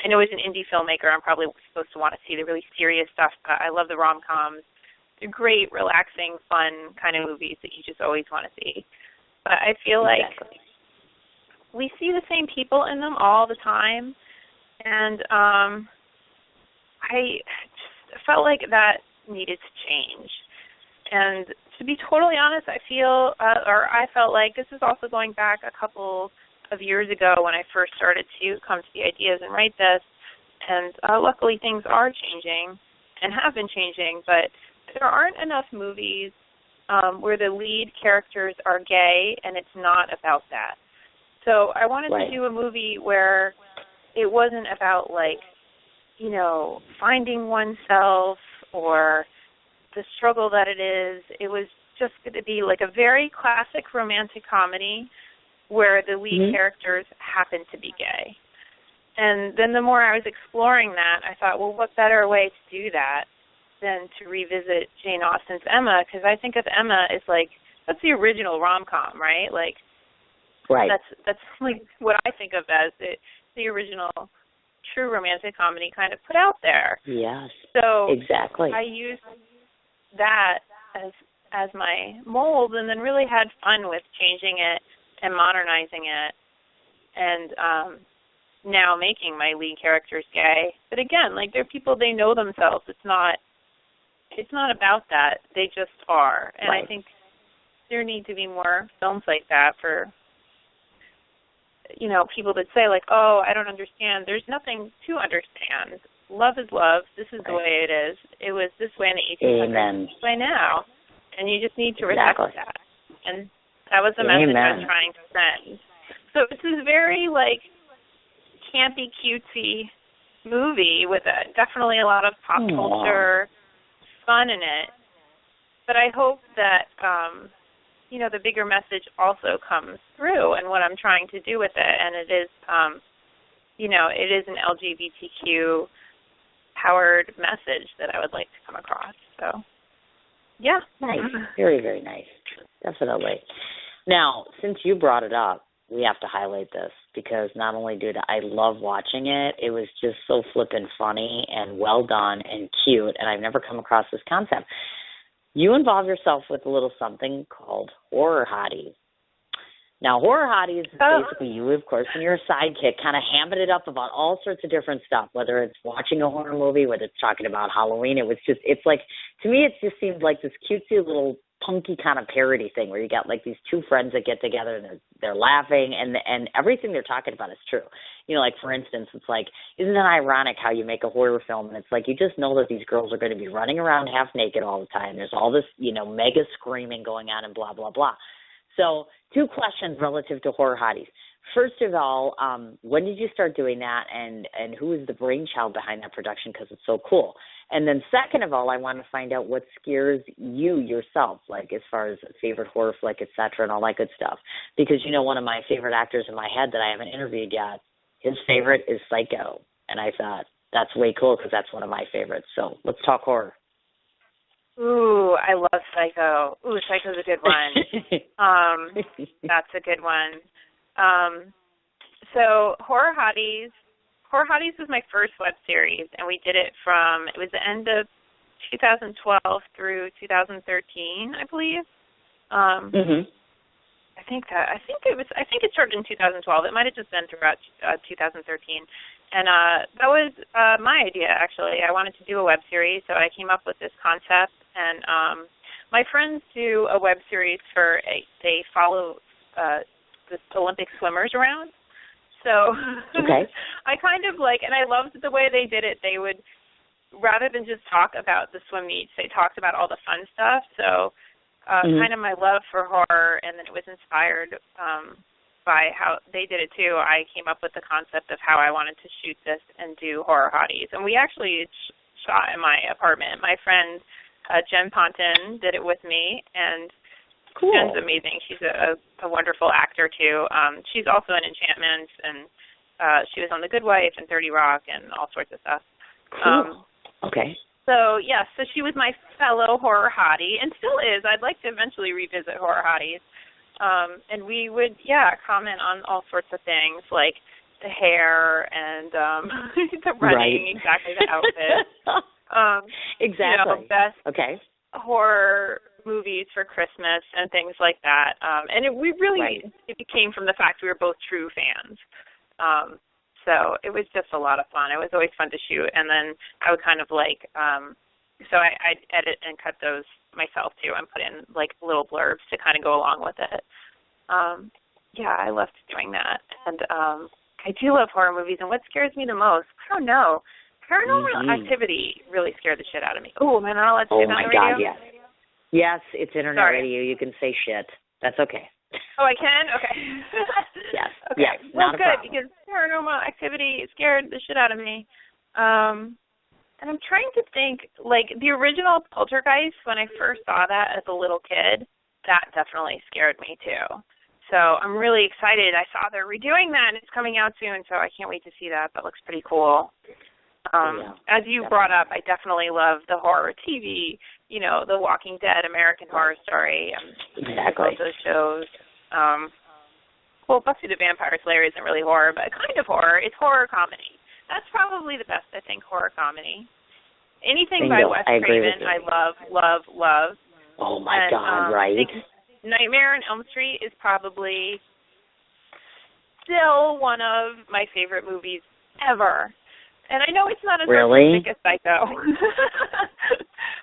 I know as an indie filmmaker, I'm probably supposed to want to see the really serious stuff, but I love the rom-coms. They're great, relaxing, fun kind of movies that you just always want to see. But I feel like we see the same people in them all the time, and I just felt like that needed to change. And to be totally honest, I felt like this is also going back a couple of years ago when I first started to come to the ideas and write this. And luckily things are changing and have been changing, but there aren't enough movies where the lead characters are gay and it's not about that. So I wanted to do a movie where it wasn't about, like, you know, finding oneself or the struggle that it is. It was just going to be like a very classic romantic comedy where the lead characters happen to be gay. And then the more I was exploring that, I thought, well, what better way to do that than to revisit Jane Austen's Emma? Because I think of Emma as, like, that's the original rom-com, right? Like, that's like what I think of as the original true romantic comedy kind of put out there. Yes. So exactly. I used that as my mold, and then really had fun with changing it and modernizing it, and now making my lead characters gay. But again, like, they're people, they know themselves. It's not about that. They just are. And I think there need to be more films like that for, you know, people that say, like, oh, I don't understand. There's nothing to understand. Love is love. This is the way it is. It was this way in the 1800s. This way now. And you just need to respect that. And that was the message I was trying to send. So this is very, like, campy, cutesy movie with definitely a lot of pop culture fun in it. But I hope that, you know, the bigger message also comes through and what I'm trying to do with it. And it is, you know, it is an LGBTQ-powered message that I would like to come across. So, yeah. Nice. Very, very nice. Definitely. Now, since you brought it up, we have to highlight this because not only did I love watching it, it was just so flippin' funny and well done and cute, and I've never come across this concept. You involve yourself with a little something called horror hotties. Now, horror hotties is basically you, of course, and your sidekick kind of hamming it up about all sorts of different stuff, whether it's watching a horror movie, whether it's talking about Halloween. It's like, to me, it just seemed like this cutesy little punky kind of parody thing where you got like these two friends that get together and they're laughing and everything they're talking about is true. You know, like, for instance, it's like, isn't it ironic how you make a horror film and it's like you just know that these girls are going to be running around half naked all the time. There's all this, you know, mega screaming going on and blah, blah, blah. So 2 questions relative to horror hotties. First of all, when did you start doing that, and who is the brainchild behind that production, because it's so cool? And then second of all, I want to find out what scares you yourself, like as far as favorite horror flick, et cetera, and all that good stuff. Because, you know, one of my favorite actors in my head that I haven't interviewed yet, his favorite is Psycho. And I thought, that's way cool because that's one of my favorites. So let's talk horror. Ooh, I love Psycho. Ooh, Psycho's a good one. That's a good one. So Horror Hotties was my first web series, and we did it it was the end of 2012 through 2013, I believe. I think it started in 2012. It might have just been throughout 2013. And that was my idea, actually. I wanted to do a web series, so I came up with this concept. And my friends do a web series they follow the Olympic swimmers around. So I kind of and I loved the way they did it. They would, rather than just talk about the swim meets, they talked about all the fun stuff. So kind of my love for horror, and then it was inspired by how they did it too. I came up with the concept of how I wanted to shoot this and do Horror Hotties. And we actually shot in my apartment. My friend Jen Ponton did it with me, and cool. Jen's amazing. She's a wonderful actor too. She's also in Enchantment, and she was on The Good Wife and 30 Rock and all sorts of stuff. Cool. Okay. So, yeah, so she was my fellow horror hottie, and still is. I'd like to eventually revisit Horror Hotties. And we would, comment on all sorts of things, like the hair and the running, exactly the outfit. Exactly. You know, best horror movies for Christmas and things like that. And it came from the fact we were both true fans. So it was just a lot of fun. It was always fun to shoot. And then I would kind of So I edit and cut those myself too, and put in like little blurbs to kind of go along with it. Yeah, I loved doing that, and I do love horror movies. And what scares me the most? I don't know. Paranormal Activity really scared the shit out of me. Oh, am I not allowed to say that on the radio? Oh my God, yes. Yes, it's internet radio. You can say shit. That's okay. Oh, I can? Okay. Yes. Okay. Yes, well, not a good, problem. because Paranormal Activity scared the shit out of me. And I'm trying to think, like, the original Poltergeist, when I first saw that as a little kid, that definitely scared me, too. So I'm really excited. I saw they're redoing that, and it's coming out soon, so I can't wait to see that. That looks pretty cool. As you brought up, I definitely love the horror TV, you know, The Walking Dead, American Horror Story. Exactly. Both those shows. Well, Buffy the Vampire Slayer isn't really horror, but kind of horror. It's horror comedy. That's probably the best, I think, horror comedy. Anything by Wes Craven, I love. Oh, my God, right? I think Nightmare on Elm Street is probably still one of my favorite movies ever. And I know it's not as artistic as Psycho.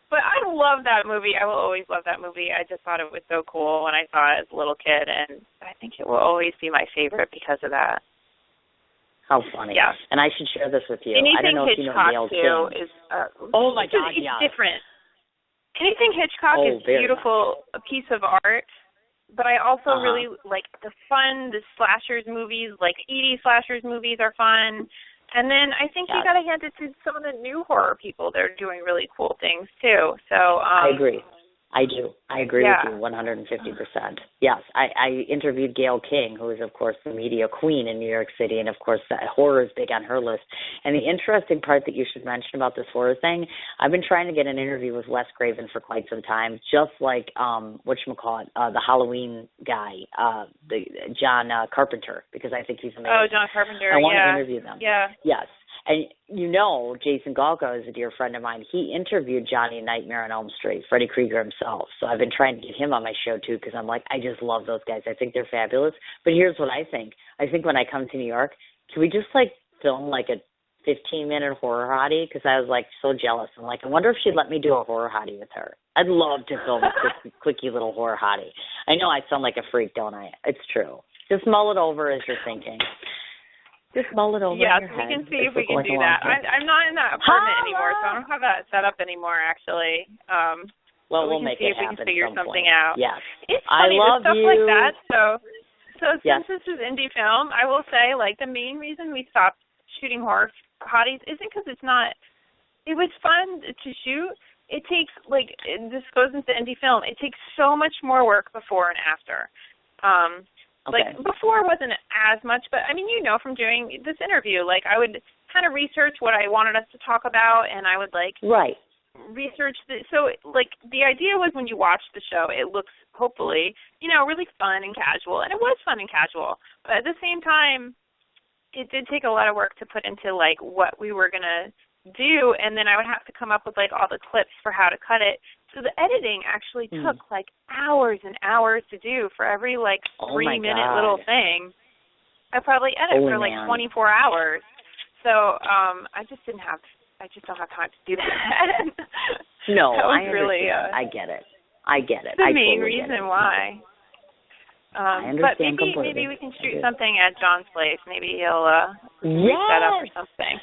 But I love that movie. I will always love that movie. I just thought it was so cool when I saw it as a little kid, and I think it will always be my favorite because of that. How funny. Yeah. And I should share this with you. Anything I don't know if you know Gail Hitchcock, King. is oh, my God, it's yeah. different. Anything Hitchcock is beautiful, a piece of art. But I also really like the slashers movies, like 80s slashers movies are fun. And then I think you got to hand it to some of the new horror people. They're doing really cool things, too. So I agree. I do. I agree with you 150%. Yes, I interviewed Gail King, who is, of course, the media queen in New York City, and, of course, horror is big on her list. And the interesting part that you should mention about this horror thing, I've been trying to get an interview with Wes Craven for quite some time, just like, the Halloween guy, John Carpenter, because I think he's amazing. Oh, John Carpenter, I want to interview them. Yeah. Yes. And you know, Jason Galko is a dear friend of mine. He interviewed Johnny Nightmare on Elm Street, Freddy Krueger himself. So I've been trying to get him on my show, too, because I'm like, I just love those guys. I think they're fabulous. But here's what I think. I think when I come to New York, can we just, film, a 15-minute horror hottie? Because I was, so jealous. I'm like, I wonder if she'd let me do a horror hottie with her. I'd love to film a quickie little horror hottie. I know I sound like a freak, don't I? It's true. Just mull it over as you're thinking. Just mull it over in your head. We can see if we can do that. I'm not in that apartment anymore, so I don't have that set up anymore, actually. Well, we'll make it happen. We can figure something point. out. Yes. It's funny, with stuff like that. So yes. Since this is indie film, I will say, the main reason we stopped shooting horror hotties isn't because it's not. It was fun to shoot. It takes, this goes into indie film. It takes so much more work before and after. Okay. Before wasn't as much, but, from doing this interview, I would kind of research what I wanted us to talk about, and I would, research so, the idea was when you watch the show, it looks, hopefully, really fun and casual, and it was fun and casual, but at the same time, it did take a lot of work to put into, what we were going to do, and then I would have to come up with, all the clips for how to cut it. So the editing actually took, hours and hours to do for every, 3-minute little thing. I probably edit for, 24 hours. So I just don't have time to do that. No, that I understand. Really, I get it. The main reason why. I understand but maybe we can shoot something at John's place. Maybe he'll set up or something.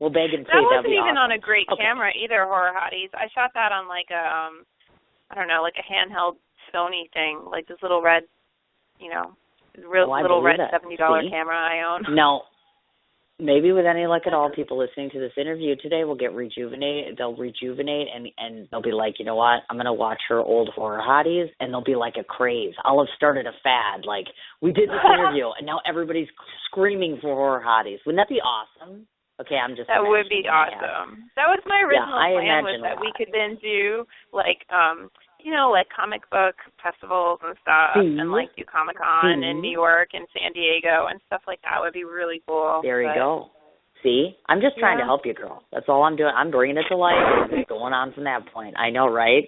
We'll beg and say that wasn't even on a great camera either, Horror Hotties. I shot that on a handheld Sony thing, this little red, little red $70 camera I own. No, maybe with any luck at all, people listening to this interview today will get rejuvenated. They'll rejuvenate and they'll be like, you know what? I'm going to watch her old Horror Hotties, and they'll be like a craze. I'll have started a fad. We did this interview, and now everybody's screaming for Horror Hotties. Wouldn't that be awesome? Okay, I'm just. That would be awesome. That was my original plan, was that we could then do comic book festivals and stuff, and do Comic-Con in New York and San Diego and stuff like that. Would be really cool. There you go. See, I'm just trying to help you, girl. That's all I'm doing. I'm bringing it to life. It's going on from that point. I know, right?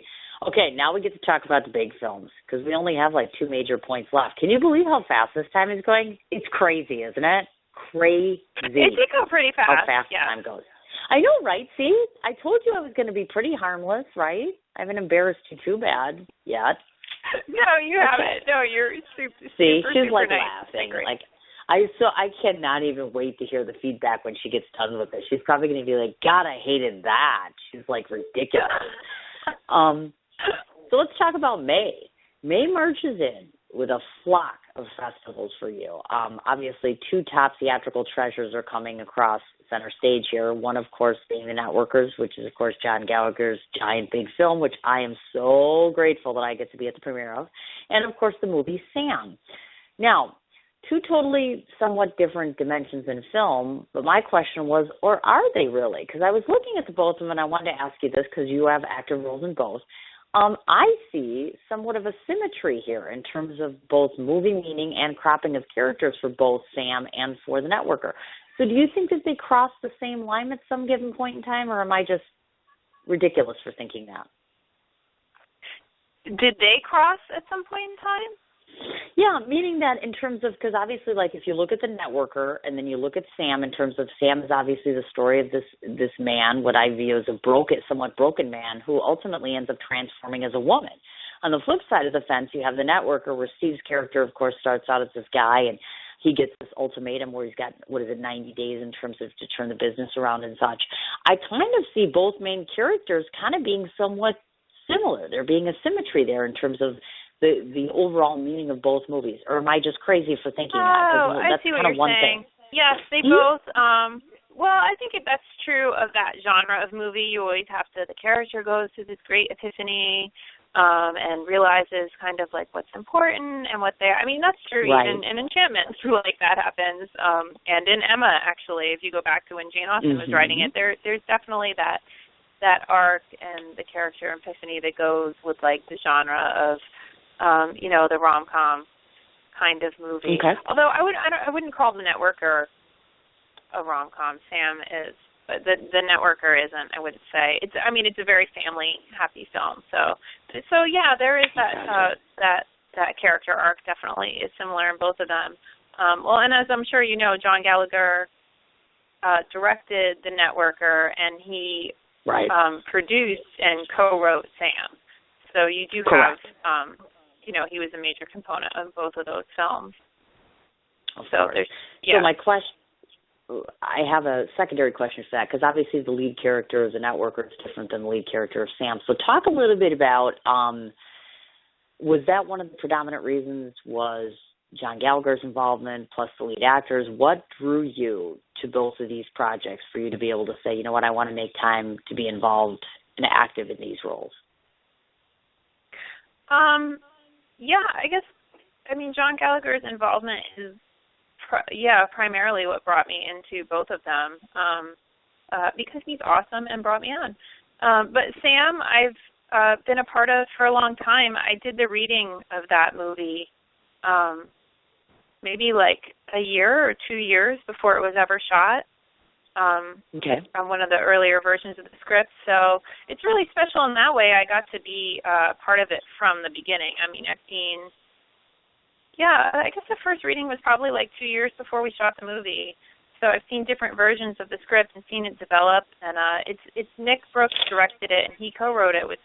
Okay, now we get to talk about the big films because we only have 2 major points left. Can you believe how fast this time is going? It's crazy, isn't it? Crazy. It did go pretty fast. How fast time goes. I know, right? See, I told you I was going to be pretty harmless, right? I haven't embarrassed you too bad yet. No, you haven't. No, you're super. See, super, she's super like nice. laughing. Like I cannot even wait to hear the feedback when she gets done with it. She's probably going to be like, God, I hated that. She's like ridiculous. So let's talk about May. May marches in with a flock of festivals for you. Obviously, 2 top theatrical treasures are coming across center stage here. One, of course, being The Networkers, which is, of course, John Gallagher's giant big film, which I am so grateful that I get to be at the premiere of. And, of course, the movie Sam. Now, 2 totally somewhat different dimensions in film, but my question was, or are they really? Because I was looking at the both of them, and I wanted to ask you this because you have active roles in both. I see somewhat of a symmetry here in terms of both movie meaning and cropping of characters for both Sam and for The Networker. So do you think that they cross the same line at some given point in time, or am I just ridiculous for thinking that? Did they cross at some point in time? Yeah, meaning that in terms of, because obviously, like, if you look at The Networker and then you look at Sam, in terms of Sam is obviously the story of this man, what I view as a somewhat broken man who ultimately ends up transforming as a woman. On the flip side of the fence, you have The Networker, where Steve's character, of course, starts out as this guy, and he gets this ultimatum where he's got, 90 days in terms of to turn the business around and such. I kind of see both main characters kind of being somewhat similar. There being a symmetry there in terms of the overall meaning of both movies. Or am I just crazy for thinking that? Oh, That's I see what kind of you're one saying. thing. Yes, they both. Well, I think that's true of that genre of movie. You always have to, the character goes through this great epiphany and realizes kind of like what's important and what I mean, that's true even in Enchantment, like that happens. And in Emma, actually, if you go back to when Jane Austen was writing it, there's definitely that arc and the character epiphany that goes with like the genre of, the rom-com kind of movie. Okay. Although I wouldn't call The Networker a rom-com. Sam is, but the Networker isn't. I wouldn't say it's a very family happy film. So yeah, there is that character arc definitely is similar in both of them. Well, and as I'm sure you know, John Gallagher directed The Networker, and he produced and co-wrote Sam. So you do have, he was a major component of both of those films. So my question, I have a secondary question for that, because obviously the lead character of The Networker is different than the lead character of Sam. So talk a little bit about, was that one of the predominant reasons was John Gallagher's involvement plus the lead actors? What drew you to both of these projects for you to be able to say, you know what, I want to make time to be involved and active in these roles? I guess, John Gallagher's involvement is, primarily what brought me into both of them, because he's awesome and brought me on. But Sam, I've been a part of for a long time. I did the reading of that movie maybe like a year or 2 years before it was ever shot. On one of the earlier versions of the script. So it's really special in that way. I got to be part of it from the beginning. I've seen, I guess the first reading was probably like 2 years before we shot the movie. So I've seen different versions of the script and seen it develop. And it's Nick Brooks directed it, and he co-wrote it with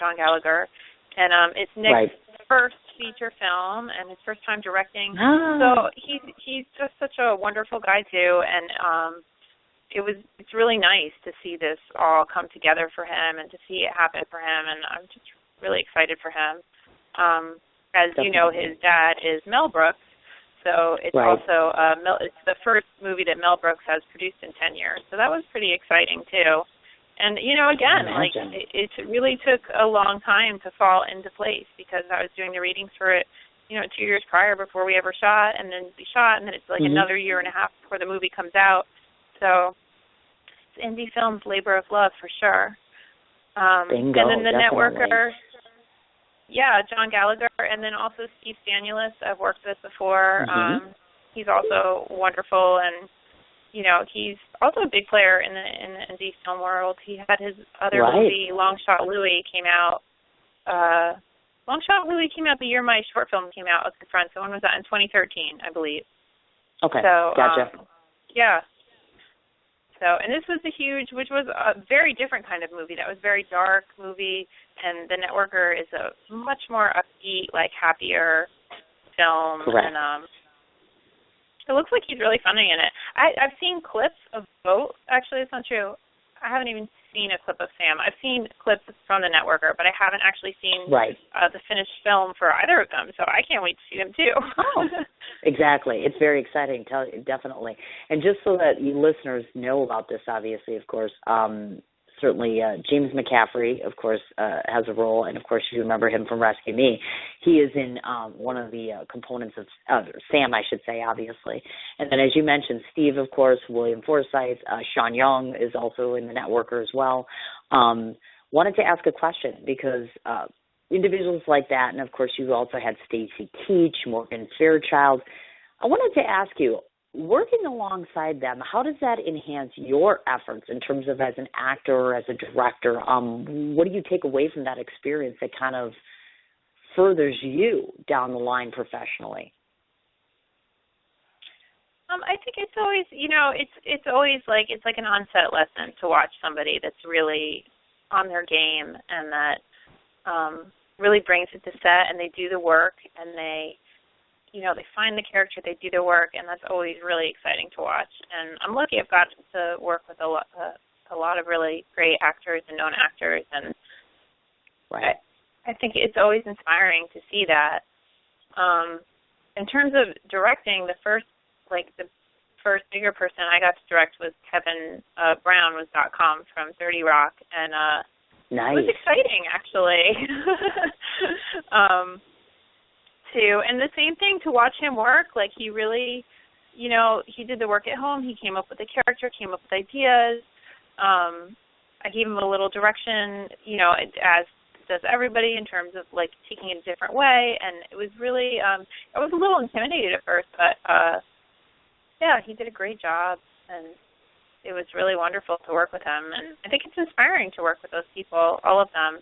John Gallagher. And it's Nick's first feature film and his first time directing. So he's just such a wonderful guy too. And it's really nice to see this all come together for him and to see it happen for him, and I'm just really excited for him. As you know, his dad is Mel Brooks, so it's also it's the first movie that Mel Brooks has produced in 10 years, so that was pretty exciting too. And again, it really took a long time to fall into place, because I was doing the readings for it 2 years prior before we ever shot, and then we shot, and then it's like another year and a half before the movie comes out. So it's indie film's labor of love for sure. Bingo, and then The definitely. Networker, John Gallagher, and then also Steve Stanulus I've worked with before. He's also wonderful, and he's also a big player in the indie film world. He had his other movie, Long Shot Louie, came out. Long Shot Louie came out the year my short film came out with Good Friends. So when was that? In 2013, I believe. Okay, so, gotcha. and this was which was a very different kind of movie. That was a very dark movie, and The Networker is a much more upbeat, like happier film. Correct. And it looks like he's really funny in it. I've seen clips of both. Actually, it's not true. I haven't even seen a clip of Sam. I've seen clips from The Networker, but I haven't actually seen the finished film for either of them, so I can't wait to see them too. Exactly. It's very exciting, definitely. And just so that you listeners know about this, obviously, of course, certainly James McCaffrey, of course, has a role, and of course you remember him from Rescue Me. He is in one of the components of Sam, I should say, obviously. And then as you mentioned, Steve, of course, William Forsythe, Sean Young is also in The Networker as well. Wanted to ask a question because individuals like that, and of course you also had Stacy Keach, Morgan Fairchild. I wanted to ask you, working alongside them, how does that enhance your efforts in terms of as an actor or as a director? What do you take away from that experience that kind of furthers you down the line professionally? I think it's always, it's always like an on-set lesson to watch somebody that's really on their game and that really brings it to set, and they do the work, and they find the character, they do the work, and that's always really exciting to watch. And I'm lucky I've got to work with a lot of really great actors and known actors, and I think it's always inspiring to see that. In terms of directing, the first bigger person I got to direct was Kevin Brown with .com from 30 Rock, and nice. It was exciting, actually. Too, and the same thing to watch him work. Like he really, he did the work at home. He came up with the character, came up with ideas. I gave him a little direction, as does everybody in terms of like taking it a different way. And it was really, I was a little intimidated at first, but he did a great job, and it was really wonderful to work with him. And I think it's inspiring to work with those people, all of them.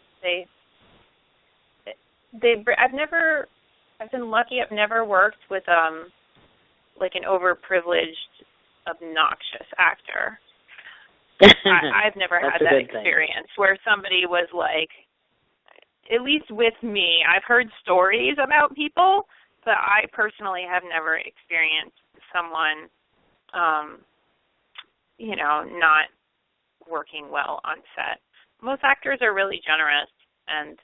I've been lucky. I've never worked with like an overprivileged, obnoxious actor. I've never had that experience where somebody was like, at least with me, I've heard stories about people, but I personally have never experienced someone, not working well on set. Most actors are really generous, and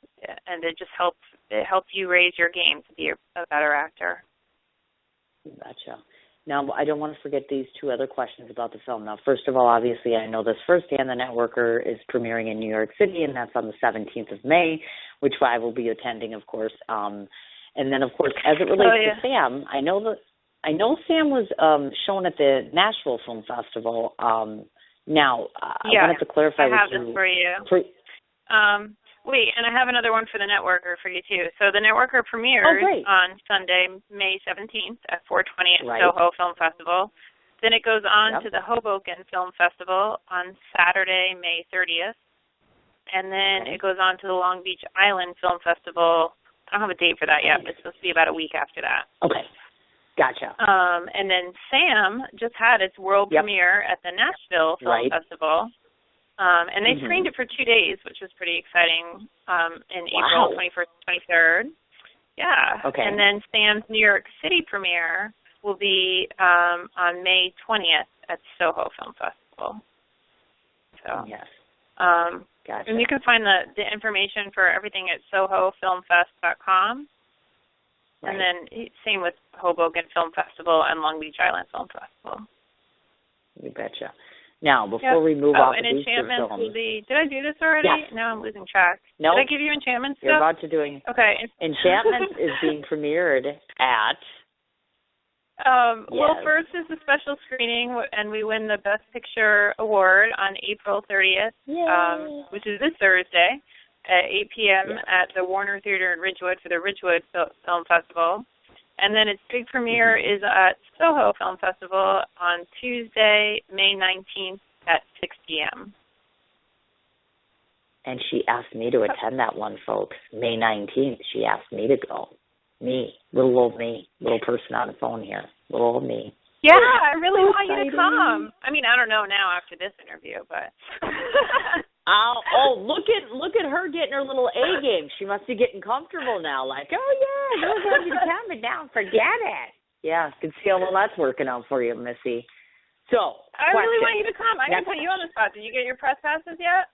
it just helps you raise your game to be a better actor. Gotcha. Now, I don't want to forget these two other questions about the film. Now, first of all, obviously, I know this firsthand. The Networker is premiering in New York City, and that's on the 17th of May, which I will be attending, of course. And then, of course, as it relates to Sam, I know Sam was shown at the Nashville Film Festival. Now, I wanted to clarify with you. I have this for you. Wait, and I have another one for The Networker for you, too. So The Networker premieres on Sunday, May 17th at 420 at Soho Film Festival. Then it goes on to the Hoboken Film Festival on Saturday, May 30th. And then it goes on to the Long Beach Island Film Festival. I don't have a date for that yet, but it's supposed to be about a week after that. Okay. Gotcha. And then Sam just had its world premiere at the Nashville Film Festival. And they screened it for 2 days, which was pretty exciting, in April 21st, 23rd. Yeah. Okay. And then Sam's New York City premiere will be on May 20th at Soho Film Festival. So, gotcha. And you can find the information for everything at sohofilmfest.com. And then same with Hoboken Film Festival and Long Beach Island Film Festival. You betcha. Now, before we move off of these two films... Did I do this already? Yes. Now I'm losing track. No. Did I give you Enchantment stuff? You're about to doing... Okay. Enchantment is being premiered at... Well, first is the special screening, and we win the Best Picture Award on April 30th, which is this Thursday at 8 p.m. at the Warner Theater in Ridgewood for the Ridgewood Film Festival. And then its big premiere is at Soho Film Festival on Tuesday, May 19th at 6 p.m. And she asked me to attend that one, folks. May 19th, she asked me to go. Me, little old me, little person on the phone here, little old me. Yeah, I really want you to come. I mean, I don't know now after this interview, but. Look at her getting her little A game. She must be getting comfortable now. Like, oh yeah, I want you to come, but now forget it. Yeah, can see how well that's working out for you, Missy. So, I really want you to come. I'm gonna put you on the spot. Did you get your press passes yet?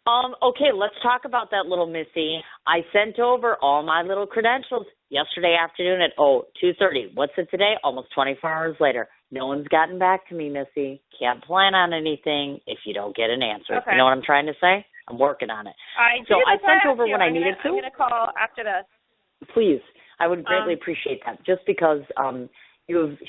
Okay, let's talk about that, little Missy. I sent over all my little credentials yesterday afternoon at 2:30. What's it today? Almost 24 hours later. No one's gotten back to me, Missy. Can't plan on anything if you don't get an answer. Okay. You know what I'm trying to say? I'm working on it. I sent over what I needed to. I'm going to call after this. Please. I would greatly appreciate that, just because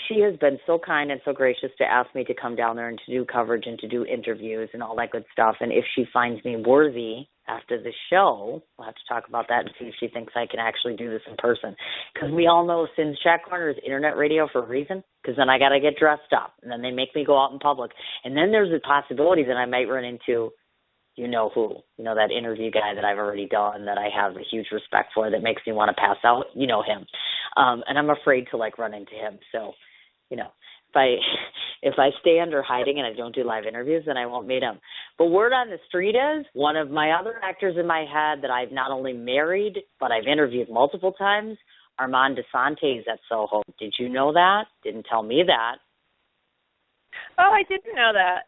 she has been so kind and so gracious to ask me to come down there and to do coverage and to do interviews and all that good stuff. And if she finds me worthy after the show, we'll have to talk about that and see if she thinks I can actually do this in person. Because we all know Sin's Chat Corner is internet radio for a reason, because then I got to get dressed up, and then they make me go out in public. And then there's a possibility that I might run into who, that interview guy that I've already done that I have a huge respect for that makes me want to pass out, him. And I'm afraid to run into him. So, if I stay under hiding and I don't do live interviews, then I won't meet him. But word on the street is one of my other actors in my head that I've not only married, but I've interviewed multiple times, Armand DeSantis at Soho. Did you know that? Didn't tell me that. Oh, I didn't know that.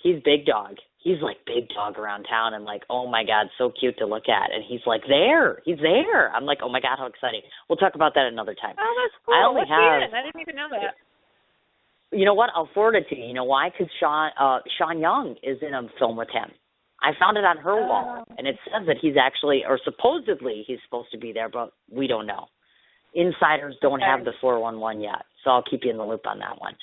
He's big dog. He's big dog around town and oh my God, so cute to look at. And he's there. He's there. I'm oh my God, how exciting. We'll talk about that another time. Oh, that's cool. I only have. I didn't even know that. You know what? I'll forward it to you. You know why? Because Sean Young is in a film with him. I found it on her wall, and it says that he's actually, or supposedly, he's supposed to be there, but we don't know. Insiders don't have the 411 yet, so I'll keep you in the loop on that one.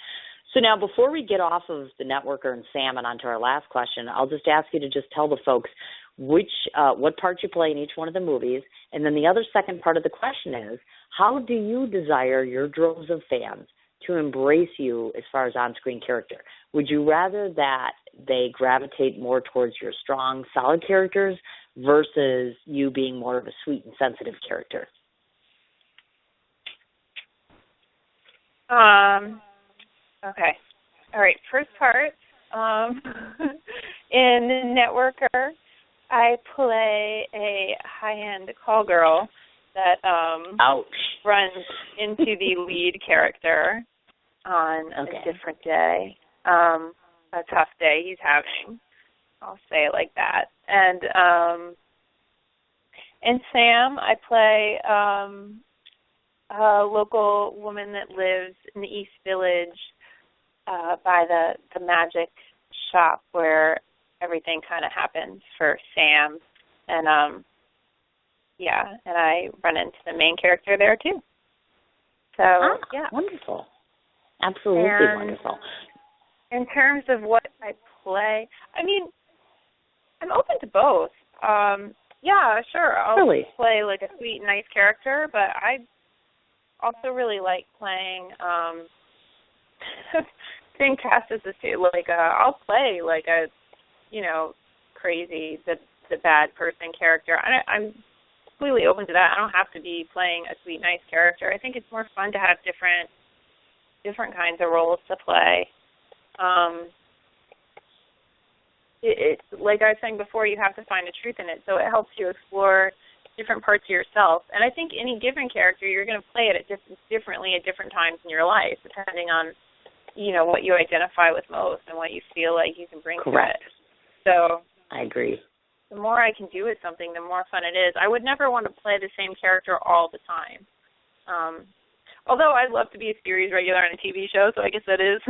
So now, before we get off of the networker and Sam and on to our last question, I'll just ask you to just tell the folks what part you play in each one of the movies, and then the other second part of the question is, how do you desire your droves of fans to embrace you as far as on-screen character? Would you rather that they gravitate more towards your strong, solid characters versus you being more of a sweet and sensitive character? Okay. All right. First part, in Networker, I play a high-end call girl that runs into the lead character on a different day, a tough day he's having. I'll say it like that. And in Sam, I play a local woman that lives in the East Village by the magic shop where everything kind of happens for Sam. And, and I run into the main character there, too. So, yeah. Wonderful. Absolutely wonderful. In terms of what I play, I mean, I'm open to both. Yeah, sure, I'll play a sweet, nice character, but I also really like playing, being cast as I'll play a, crazy, the bad person character. I'm completely open to that. I don't have to be playing a sweet, nice character. I think it's more fun to have different kinds of roles to play. It's like I was saying before, you have to find the truth in it, so it helps you explore different parts of yourself. And I think any given character, you're going to play it differently at different times in your life, depending on, what you identify with most and what you feel like you can bring to it. So I agree. The more I can do with something, the more fun it is. I would never want to play the same character all the time. Although I'd love to be a series regular on a TV show, so I guess that is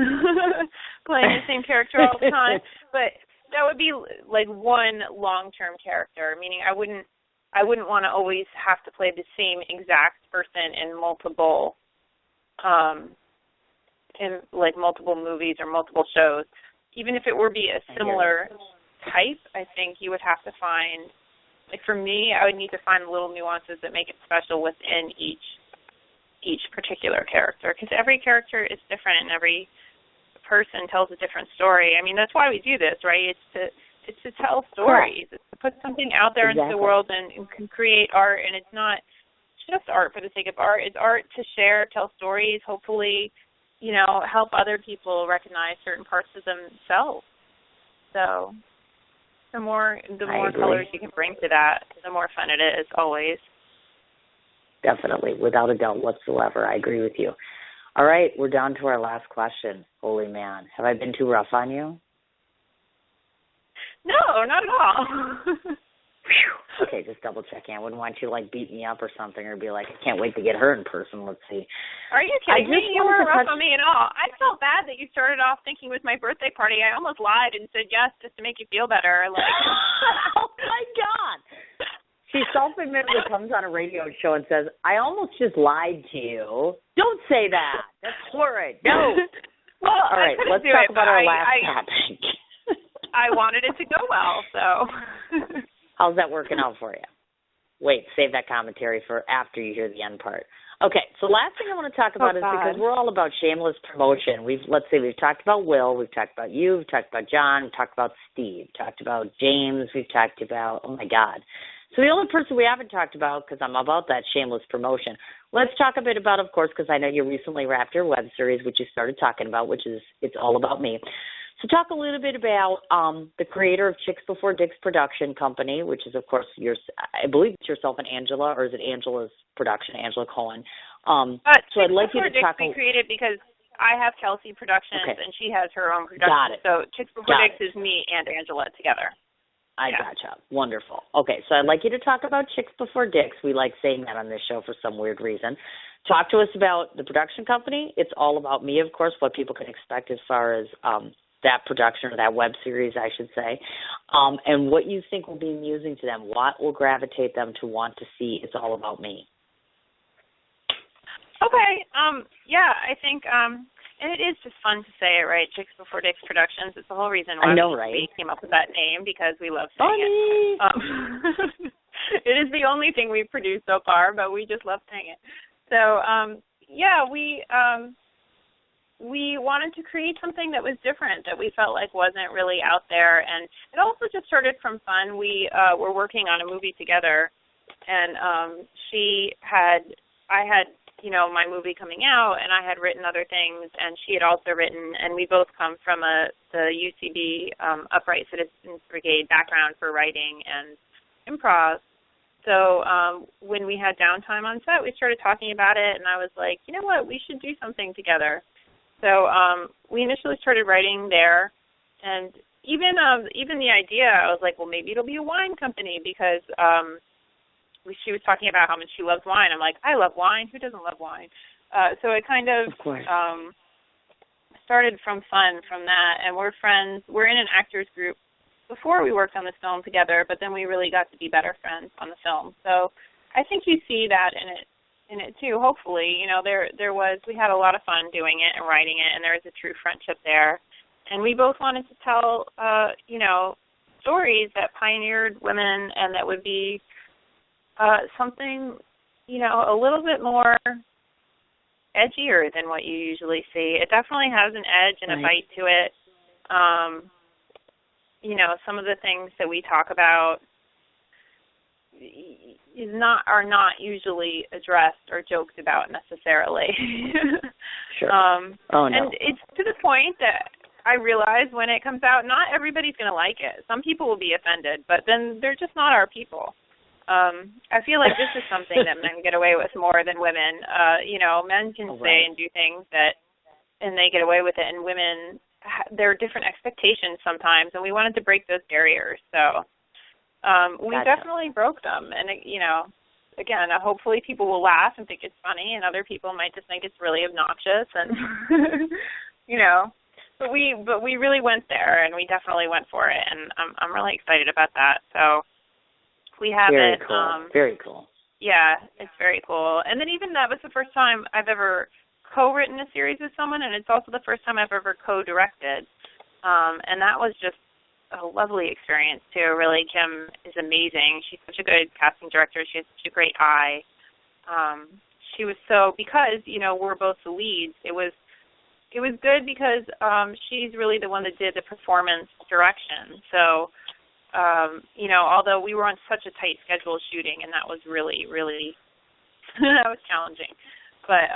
playing the same character all the time. But that would be one long-term character, meaning I wouldn't want to always have to play the same exact person in multiple multiple movies or multiple shows. Even if it were be a similar type, I think you would have to find, for me, I would need to find little nuances that make it special within each particular character, because every character is different and every person tells a different story. I mean, that's why we do this, right? It's to tell stories. It's to put something out there into the world and can create art, and it's not just art for the sake of art. It's art to share, tell stories, hopefully help other people recognize certain parts of themselves. So the more colors you can bring to that, the more fun it is, always. Definitely, without a doubt whatsoever. I agree with you. All right, we're down to our last question. Holy man, have I been too rough on you? No, not at all. Okay, just double checking. I wouldn't want you to beat me up or something, or be like, I can't wait to get her in person. Let's see. Are you kidding me? You weren't rough on me at all. I felt bad that you started off thinking it was my birthday party. I almost lied and said yes just to make you feel better. Oh my God. See, self-admittedly comes on a radio show and says, I almost just lied to you. Don't say that. That's horrid. No. Well, all right, let's talk about our last topic. I wanted it to go well, so. How's that working out for you? Wait, save that commentary for after you hear the end part. Okay, so last thing I want to talk about is because we're all about shameless promotion. We've talked about Will, we've talked about you, we've talked about John, we've talked about Steve, talked about James, we've talked about, oh my God. So the only person we haven't talked about, because I'm about that shameless promotion, let's talk a bit about, of course, because I know you recently wrapped your web series, which you started talking about, which is It's All About Me. So talk a little bit about the creator of Chicks Before Dicks production company, which is, of course, I believe it's yourself and Angela, or is it Angela's production, Angela Cohen? So I'd like you to talk. We created because I have Kelsey Productions, and she has her own production. Got it. So Chicks Before Dicks is me and Angela together. I gotcha. Wonderful. Okay, so I'd like you to talk about Chicks Before Dicks. We like saying that on this show for some weird reason. Talk to us about the production company. It's All About Me, of course, what people can expect as far as that production, or that web series, I should say, and what you think will be amusing to them. What will gravitate them to want to see It's All About Me? Okay. I think, and it is just fun to say it, right? Chicks Before Dicks Productions. It's the whole reason why we came up with that name, because we love saying it. It is the only thing we've produced so far, but we just love saying it. So, we wanted to create something that was different, that we felt like wasn't really out there. And it also just started from fun. We were working on a movie together, and I had my movie coming out, and I had written other things, and she had also written, and we both come from the UCB Upright Citizens Brigade background for writing and improv. So when we had downtime on set, we started talking about it, and I was like, you know what, we should do something together. So we initially started writing there, and even the idea, I was like, well, maybe it'll be a wine company, because she was talking about how much she loves wine. I'm like, I love wine. Who doesn't love wine? So it kind of started from fun from that, and we're friends. We're in an actors group before we worked on this film together, but then we really got to be better friends on the film. So I think you see that in it too, hopefully. We had a lot of fun doing it and writing it, and there was a true friendship there. And we both wanted to tell, stories that pioneered women, and that would be something, a little bit more edgier than what you usually see. It definitely has an edge and a bite to it. Some of the things that we talk about are not usually addressed or joked about necessarily. Sure. No. And it's to the point that I realize when it comes out, not everybody's going to like it. Some people will be offended, but then they're just not our people. I feel like this is something that men get away with more than women. Men can say and do things and they get away with it, and women, there are different expectations sometimes, and we wanted to break those barriers. So we definitely broke them, and again, hopefully people will laugh and think it's funny, and other people might just think it's really obnoxious, and But we really went there, and we definitely went for it, and I'm really excited about that. So we have very it. Cool. Very cool. Yeah, it's very cool. And then even that was the first time I've ever co-written a series with someone, and it's also the first time I've ever co-directed. And that was just a lovely experience too. Really, Kim is amazing. She's such a good casting director. She has such a great eye. She was because we're both the leads. It was good because she's really the one that did the performance direction. So although we were on such a tight schedule shooting, and that was really, really that was challenging. But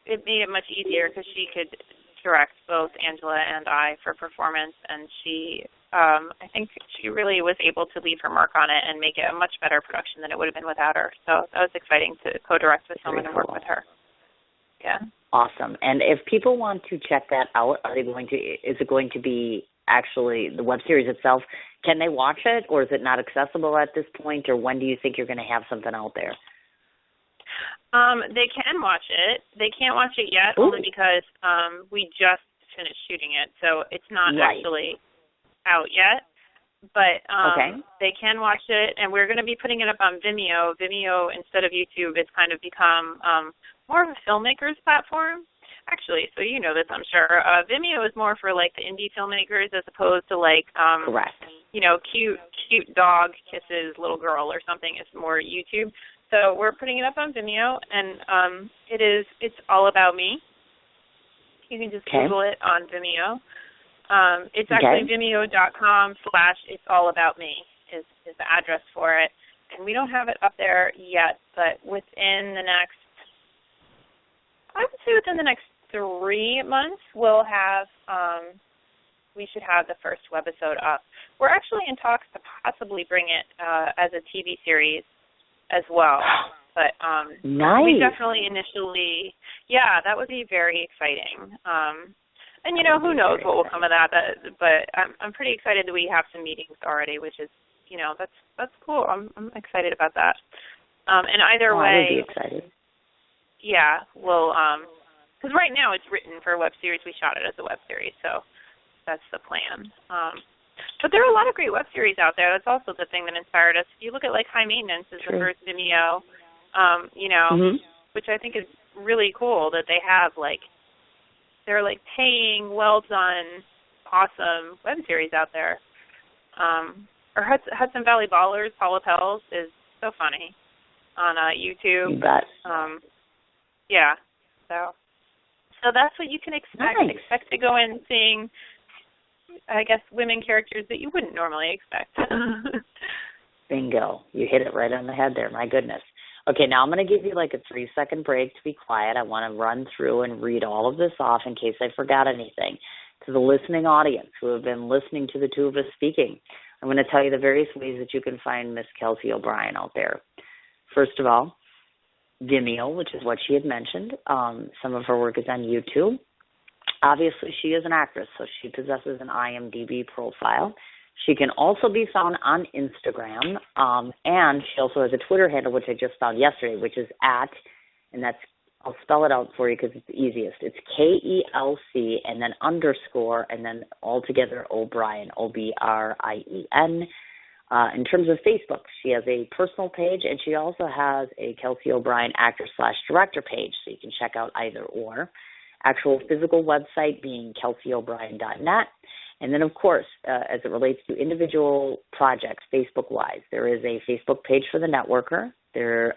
it made it much easier because she could direct both Angela and I for performance, and she, I think she really was able to leave her mark on it and make it a much better production than it would have been without her. So that was exciting to co-direct with someone and work with her. Yeah. Awesome. And if people want to check that out, is it going to be actually the web series itself? Can they watch it, or is it not accessible at this point, or when do you think you're going to have something out there? They can watch it. They can't watch it yet, only because we just finished shooting it, so it's not actually out yet. But they can watch it, and we're going to be putting it up on Vimeo. Vimeo, instead of YouTube, it's kind of become more of a filmmaker's platform. Actually, so you know this, I'm sure. Vimeo is more for, like, the indie filmmakers as opposed to, like, you know, cute dog kisses little girl or something. It's more YouTube. So we're putting it up on Vimeo, and it's all about me. You can just Google it on Vimeo. It's actually vimeo.com/it'sallaboutme is the address for it. And we don't have it up there yet, but within the next 3 months, we'll have, we should have the first webisode up. We're actually in talks to possibly bring it as a TV series as well. But we definitely initially, that would be very exciting. And, you know, who knows what will come of that. But I'm pretty excited that we have some meetings already, which is, you know, that's cool. I'm excited about that. And either way, I would be excited. Yeah, we'll, because right now it's written for a web series. We shot it as a web series, so that's the plan. But there are a lot of great web series out there. That's also the thing that inspired us. If you look at, like, High Maintenance is the first Vimeo, you know, which I think is really cool that they have, like, they're, like, paying, well-done, awesome web series out there. Or Hudson Valley Ballers, Paula Pels is so funny on YouTube. You bet. Yeah. So that's what you can expect. Nice. Expect to go in seeing, I guess, women characters that you wouldn't normally expect. Bingo. You hit it right on the head there. My goodness. Okay, now I'm going to give you like a 3-second break to be quiet. I want to run through and read all of this off in case I forgot anything. To the listening audience who have been listening to the two of us speaking, I'm going to tell you the various ways that you can find Miss Kelsey O'Brien out there. First of all, Vimeo, which is what she had mentioned. Some of her work is on YouTube. Obviously, she is an actress, so she possesses an IMDb profile. She can also be found on Instagram, and she also has a Twitter handle, which I just found yesterday, which is and that's, I'll spell it out for you because it's the easiest. It's KELC and then _ and then altogether O'Brien, OBRIEN. In terms of Facebook, she has a personal page, and she also has a Kelsey O'Brien actor/director page, so you can check out either or. Actual physical website being kelseyobrien.net. And then, of course, as it relates to individual projects, Facebook-wise, there is a Facebook page for The Networker. There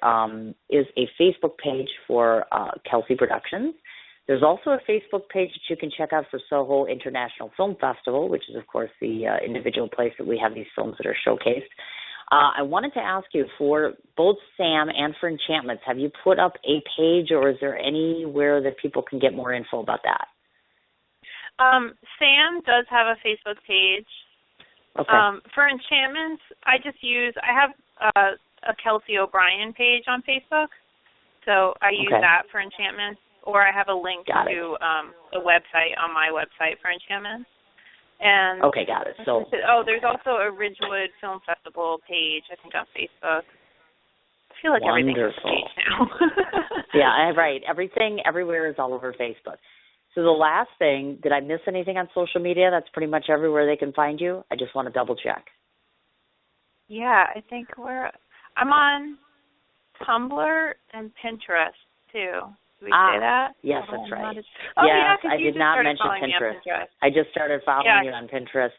is a Facebook page for Kelsey Productions. There's also a Facebook page that you can check out for Soho International Film Festival, which is, of course, the individual place that we have these films that are showcased. I wanted to ask you, for both Sam and for Enchantments, have you put up a page, or is there anywhere that people can get more info about that? Sam does have a Facebook page. Okay. For Enchantments, I have a Kelsey O'Brien page on Facebook, so I use that for Enchantments, or I have a link to a website on my website for Enchantments. And got it. So there's also a Ridgewood Film Festival page, I think, on Facebook. I feel like everything's on page now. Yeah, right. Everything, everywhere is all over Facebook. So the last thing, did I miss anything on social media? That's pretty much everywhere they can find you. I just want to double check. Yeah, I think I'm on Tumblr and Pinterest too. Did we say that? Yes, that's right. Yes, I did not mention Pinterest. I just started following you on Pinterest,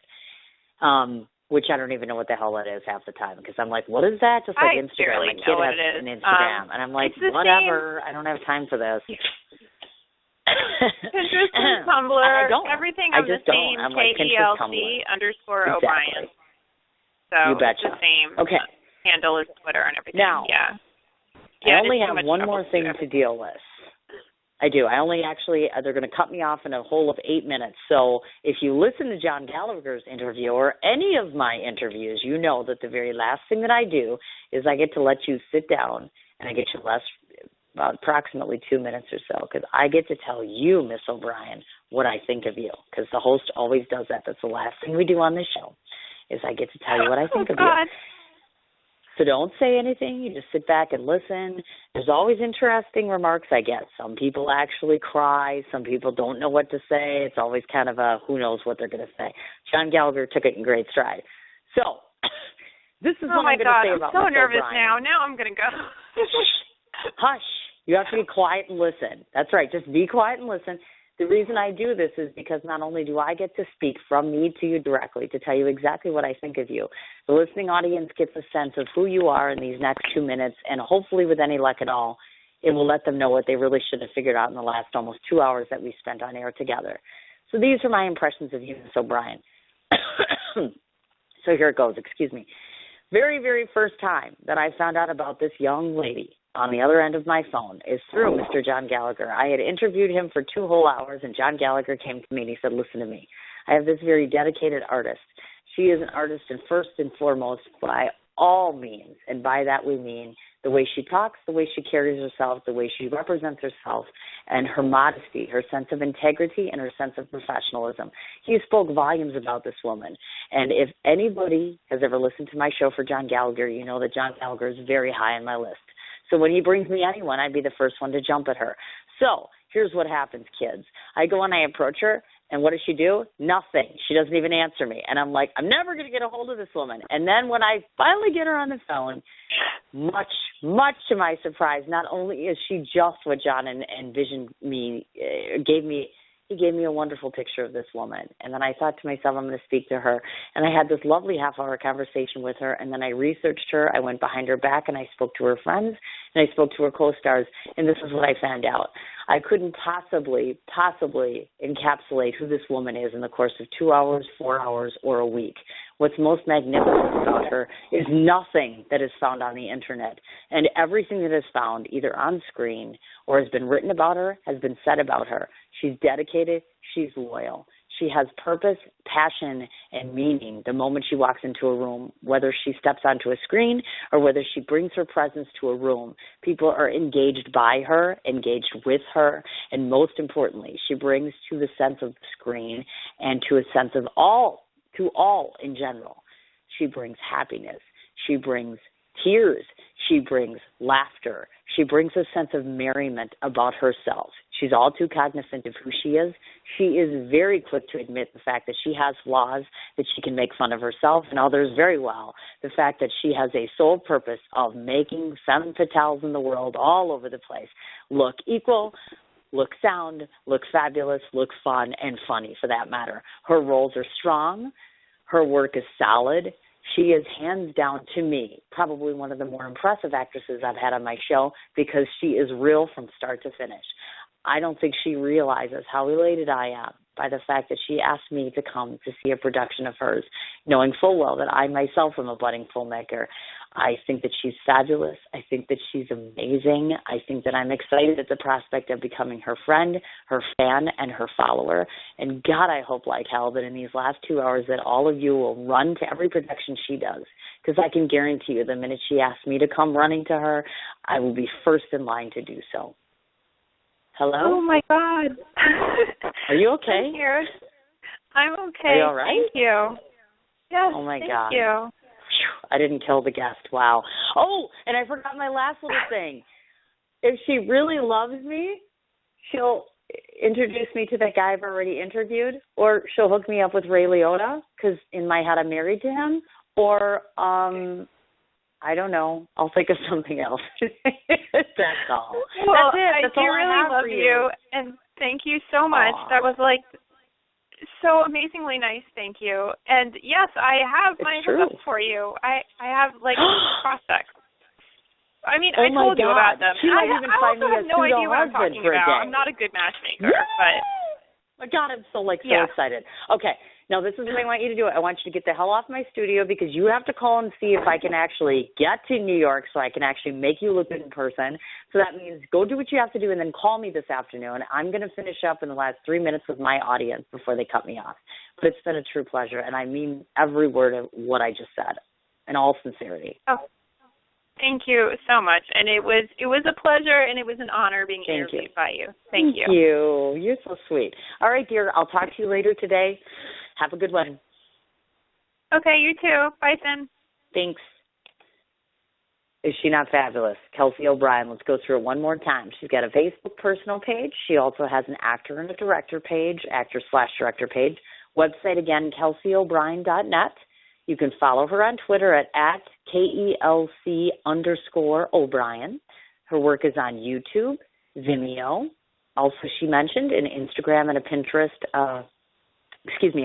which I don't even know what the hell it is half the time, because I'm like, what is that? Just like Instagram. My kid has an Instagram. And I'm like, whatever. I don't have time for this. Pinterest and Tumblr, everything of the same KELC _O'Brien. So you betcha. It's the same handle as Twitter and everything. Now, I only have one more thing to deal with. I do. I only actually, they're going to cut me off in a whole of 8 minutes. So if you listen to John Gallagher's interview or any of my interviews, you know that the very last thing that I do is I get to let you sit down and I get you about approximately 2 minutes or so, because I get to tell you, Miss O'Brien, what I think of you, because the host always does that. That's the last thing we do on this show, is I get to tell you what I think of you. So don't say anything. You just sit back and listen. There's always interesting remarks I get. Some people actually cry. Some people don't know what to say. It's always kind of a who knows what they're going to say. John Gallagher took it in great stride. So this is what I'm going to say about I'm so Miss nervous O'Brien. now. Now I'm going to go. Hush. You have to be quiet and listen. That's right. Just be quiet and listen. The reason I do this is because not only do I get to speak from me to you directly to tell you exactly what I think of you, the listening audience gets a sense of who you are in these next 2 minutes, and hopefully with any luck at all, it will let them know what they really should have figured out in the last almost 2 hours that we spent on air together. So these are my impressions of you, Miss O'Brien. So here it goes. Excuse me. Very, very first time that I found out about this young lady on the other end of my phone is through Mr. John Gallagher. I had interviewed him for 2 whole hours, and John Gallagher came to me and he said, listen to me. I have this very dedicated artist. She is an artist and first and foremost by all means, and by that we mean the way she talks, the way she carries herself, the way she represents herself, and her modesty, her sense of integrity, and her sense of professionalism. He spoke volumes about this woman. And if anybody has ever listened to my show for John Gallagher, you know that John Gallagher is very high on my list. So when he brings me anyone, I'd be the first one to jump at her. So here's what happens, kids. I go and I approach her, and what does she do? Nothing. She doesn't even answer me. And I'm like, I'm never going to get a hold of this woman. And then when I finally get her on the phone, much to my surprise, not only is she just what John envisioned me, he gave me a wonderful picture of this woman. And then I thought to myself, I'm going to speak to her. And I had this lovely half-hour conversation with her, and then I researched her. I went behind her back, and I spoke to her friends, and I spoke to her co-stars, and this is what I found out. I couldn't possibly encapsulate who this woman is in the course of 2 hours, 4 hours, or a week. What's most magnificent about her is nothing that is found on the internet. And everything that is found either on screen or has been written about her has been said about her. She's dedicated. She's loyal. She has purpose, passion, and meaning the moment she walks into a room, whether she steps onto a screen or whether she brings her presence to a room. People are engaged by her, engaged with her, and most importantly, she brings to the sense of the screen and to a sense of all in general. She brings happiness. She brings tears. She brings laughter. She brings a sense of merriment about herself. She's all too cognizant of who she is. She is very quick to admit the fact that she has flaws, that she can make fun of herself and others very well. The fact that she has a sole purpose of making femme fatales in the world all over the place look equal, look sound, look fabulous, look fun, and funny for that matter. Her roles are strong. Her work is solid. She is hands down, to me, probably one of the more impressive actresses I've had on my show because she is real from start to finish. I don't think she realizes how elated I am by the fact that she asked me to come to see a production of hers, knowing full well that I myself am a budding filmmaker. I think that she's fabulous. I think that she's amazing. I think that I'm excited at the prospect of becoming her friend, her fan, and her follower. And God, I hope like hell that in these last 2 hours that all of you will run to every production she does, because I can guarantee you the minute she asks me to come running to her, I will be first in line to do so. Hello? Oh, my God. Are you okay? I'm here. I'm okay. Are you all right? Thank you. Yes, oh, my thank God. you. I didn't kill the guest. Wow. Oh, and I forgot my last little thing. If she really loves me, she'll introduce me to that guy I've already interviewed, or she'll hook me up with Ray Liotta, because in my head I'm married to him, or I don't know. I'll think of something else. That's all. Well, that's it. That's I do all really I have love for you, and thank you so much. Aww. That was so amazingly nice. Thank you. And yes, I have my hookup for you. I have prospects. I mean, I told you about them. I also have no idea what I'm talking about. I'm not a good matchmaker, but my God, I'm so excited. Okay, No, this is the way I want you to do it. I want you to get the hell off my studio because you have to call and see if I can actually get to New York so I can actually make you look good in person. So that means go do what you have to do and then call me this afternoon. I'm going to finish up in the last 3 minutes with my audience before they cut me off. But it's been a true pleasure, and I mean every word of what I just said in all sincerity. Oh, thank you so much. And it was a pleasure, and it was an honor being interviewed by you. Thank you. Thank you. You're so sweet. All right, dear. I'll talk to you later today. Have a good one. Okay, you too. Bye, Finn. Thanks. Is she not fabulous? Kelsey O'Brien. Let's go through it one more time. She's got a Facebook personal page. She also has an actor and a director page, actor/director page. Website, again, kelseyobrien.net. You can follow her on Twitter at KELC_O'Brien. Her work is on YouTube, Vimeo. Also, she mentioned an Instagram and a Pinterest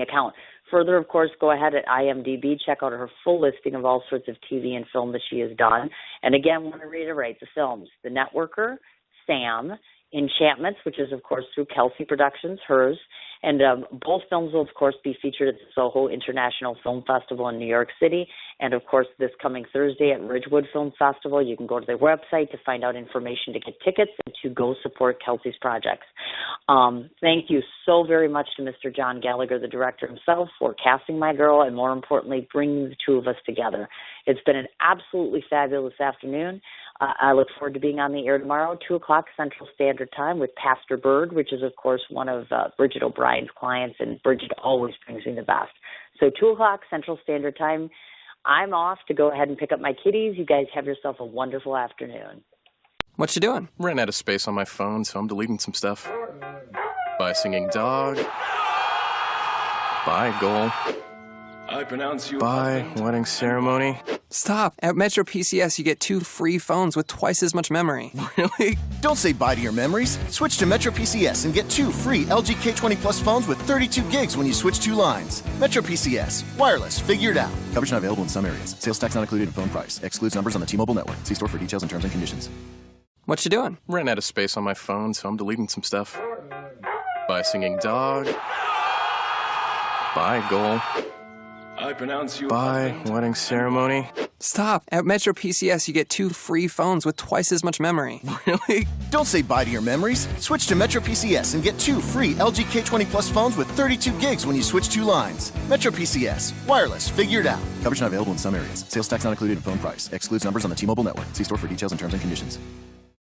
account. Further, of course, go ahead at IMDb, check out her full listing of all sorts of TV and film that she has done. And again, I want to reiterate the films: The Networker, Sam, Enchantments, which is, of course, through Kelsey Productions, hers. And both films will, of course, be featured at the Soho International Film Festival in New York City. And, of course, this coming Thursday at Ridgewood Film Festival. You can go to their website to find out information to get tickets and to go support Kelsey's projects. Thank you so very much to Mr. John Gallagher, the director himself, for casting my girl and, more importantly, bringing the two of us together. It's been an absolutely fabulous afternoon. I look forward to being on the air tomorrow, 2 o'clock Central Standard Time with Pastor Bird, which is, of course, one of Bridget O'Brien's clients, and Bridget always brings me the best. So 2 o'clock Central Standard Time. I'm off to go ahead and pick up my kitties. You guys have yourself a wonderful afternoon. What you doing? Ran out of space on my phone, so I'm deleting some stuff. Bye, singing dog. Bye, goal. I pronounce you. Bye, wedding ceremony. Stop. At Metro PCS, you get 2 free phones with twice as much memory. Really? Don't say bye to your memories. Switch to Metro PCS and get 2 free LG K20 Plus phones with 32 gigs when you switch 2 lines. Metro PCS. Wireless. Figure it out. Coverage not available in some areas. Sales tax not included in phone price. Excludes numbers on the T-Mobile network. See store for details and terms and conditions. What you doing? Ran out of space on my phone, so I'm deleting some stuff. Bye, singing dog. Bye, goal. I pronounce you. Bye, wedding ceremony. Stop. At Metro PCS, you get 2 free phones with twice as much memory. Really? Don't say bye to your memories. Switch to Metro PCS and get 2 free LG K20 Plus phones with 32 gigs when you switch 2 lines. Metro PCS. Wireless. Figure it out. Coverage not available in some areas. Sales tax not included in phone price. Excludes numbers on the T-Mobile network. See store for details and terms and conditions.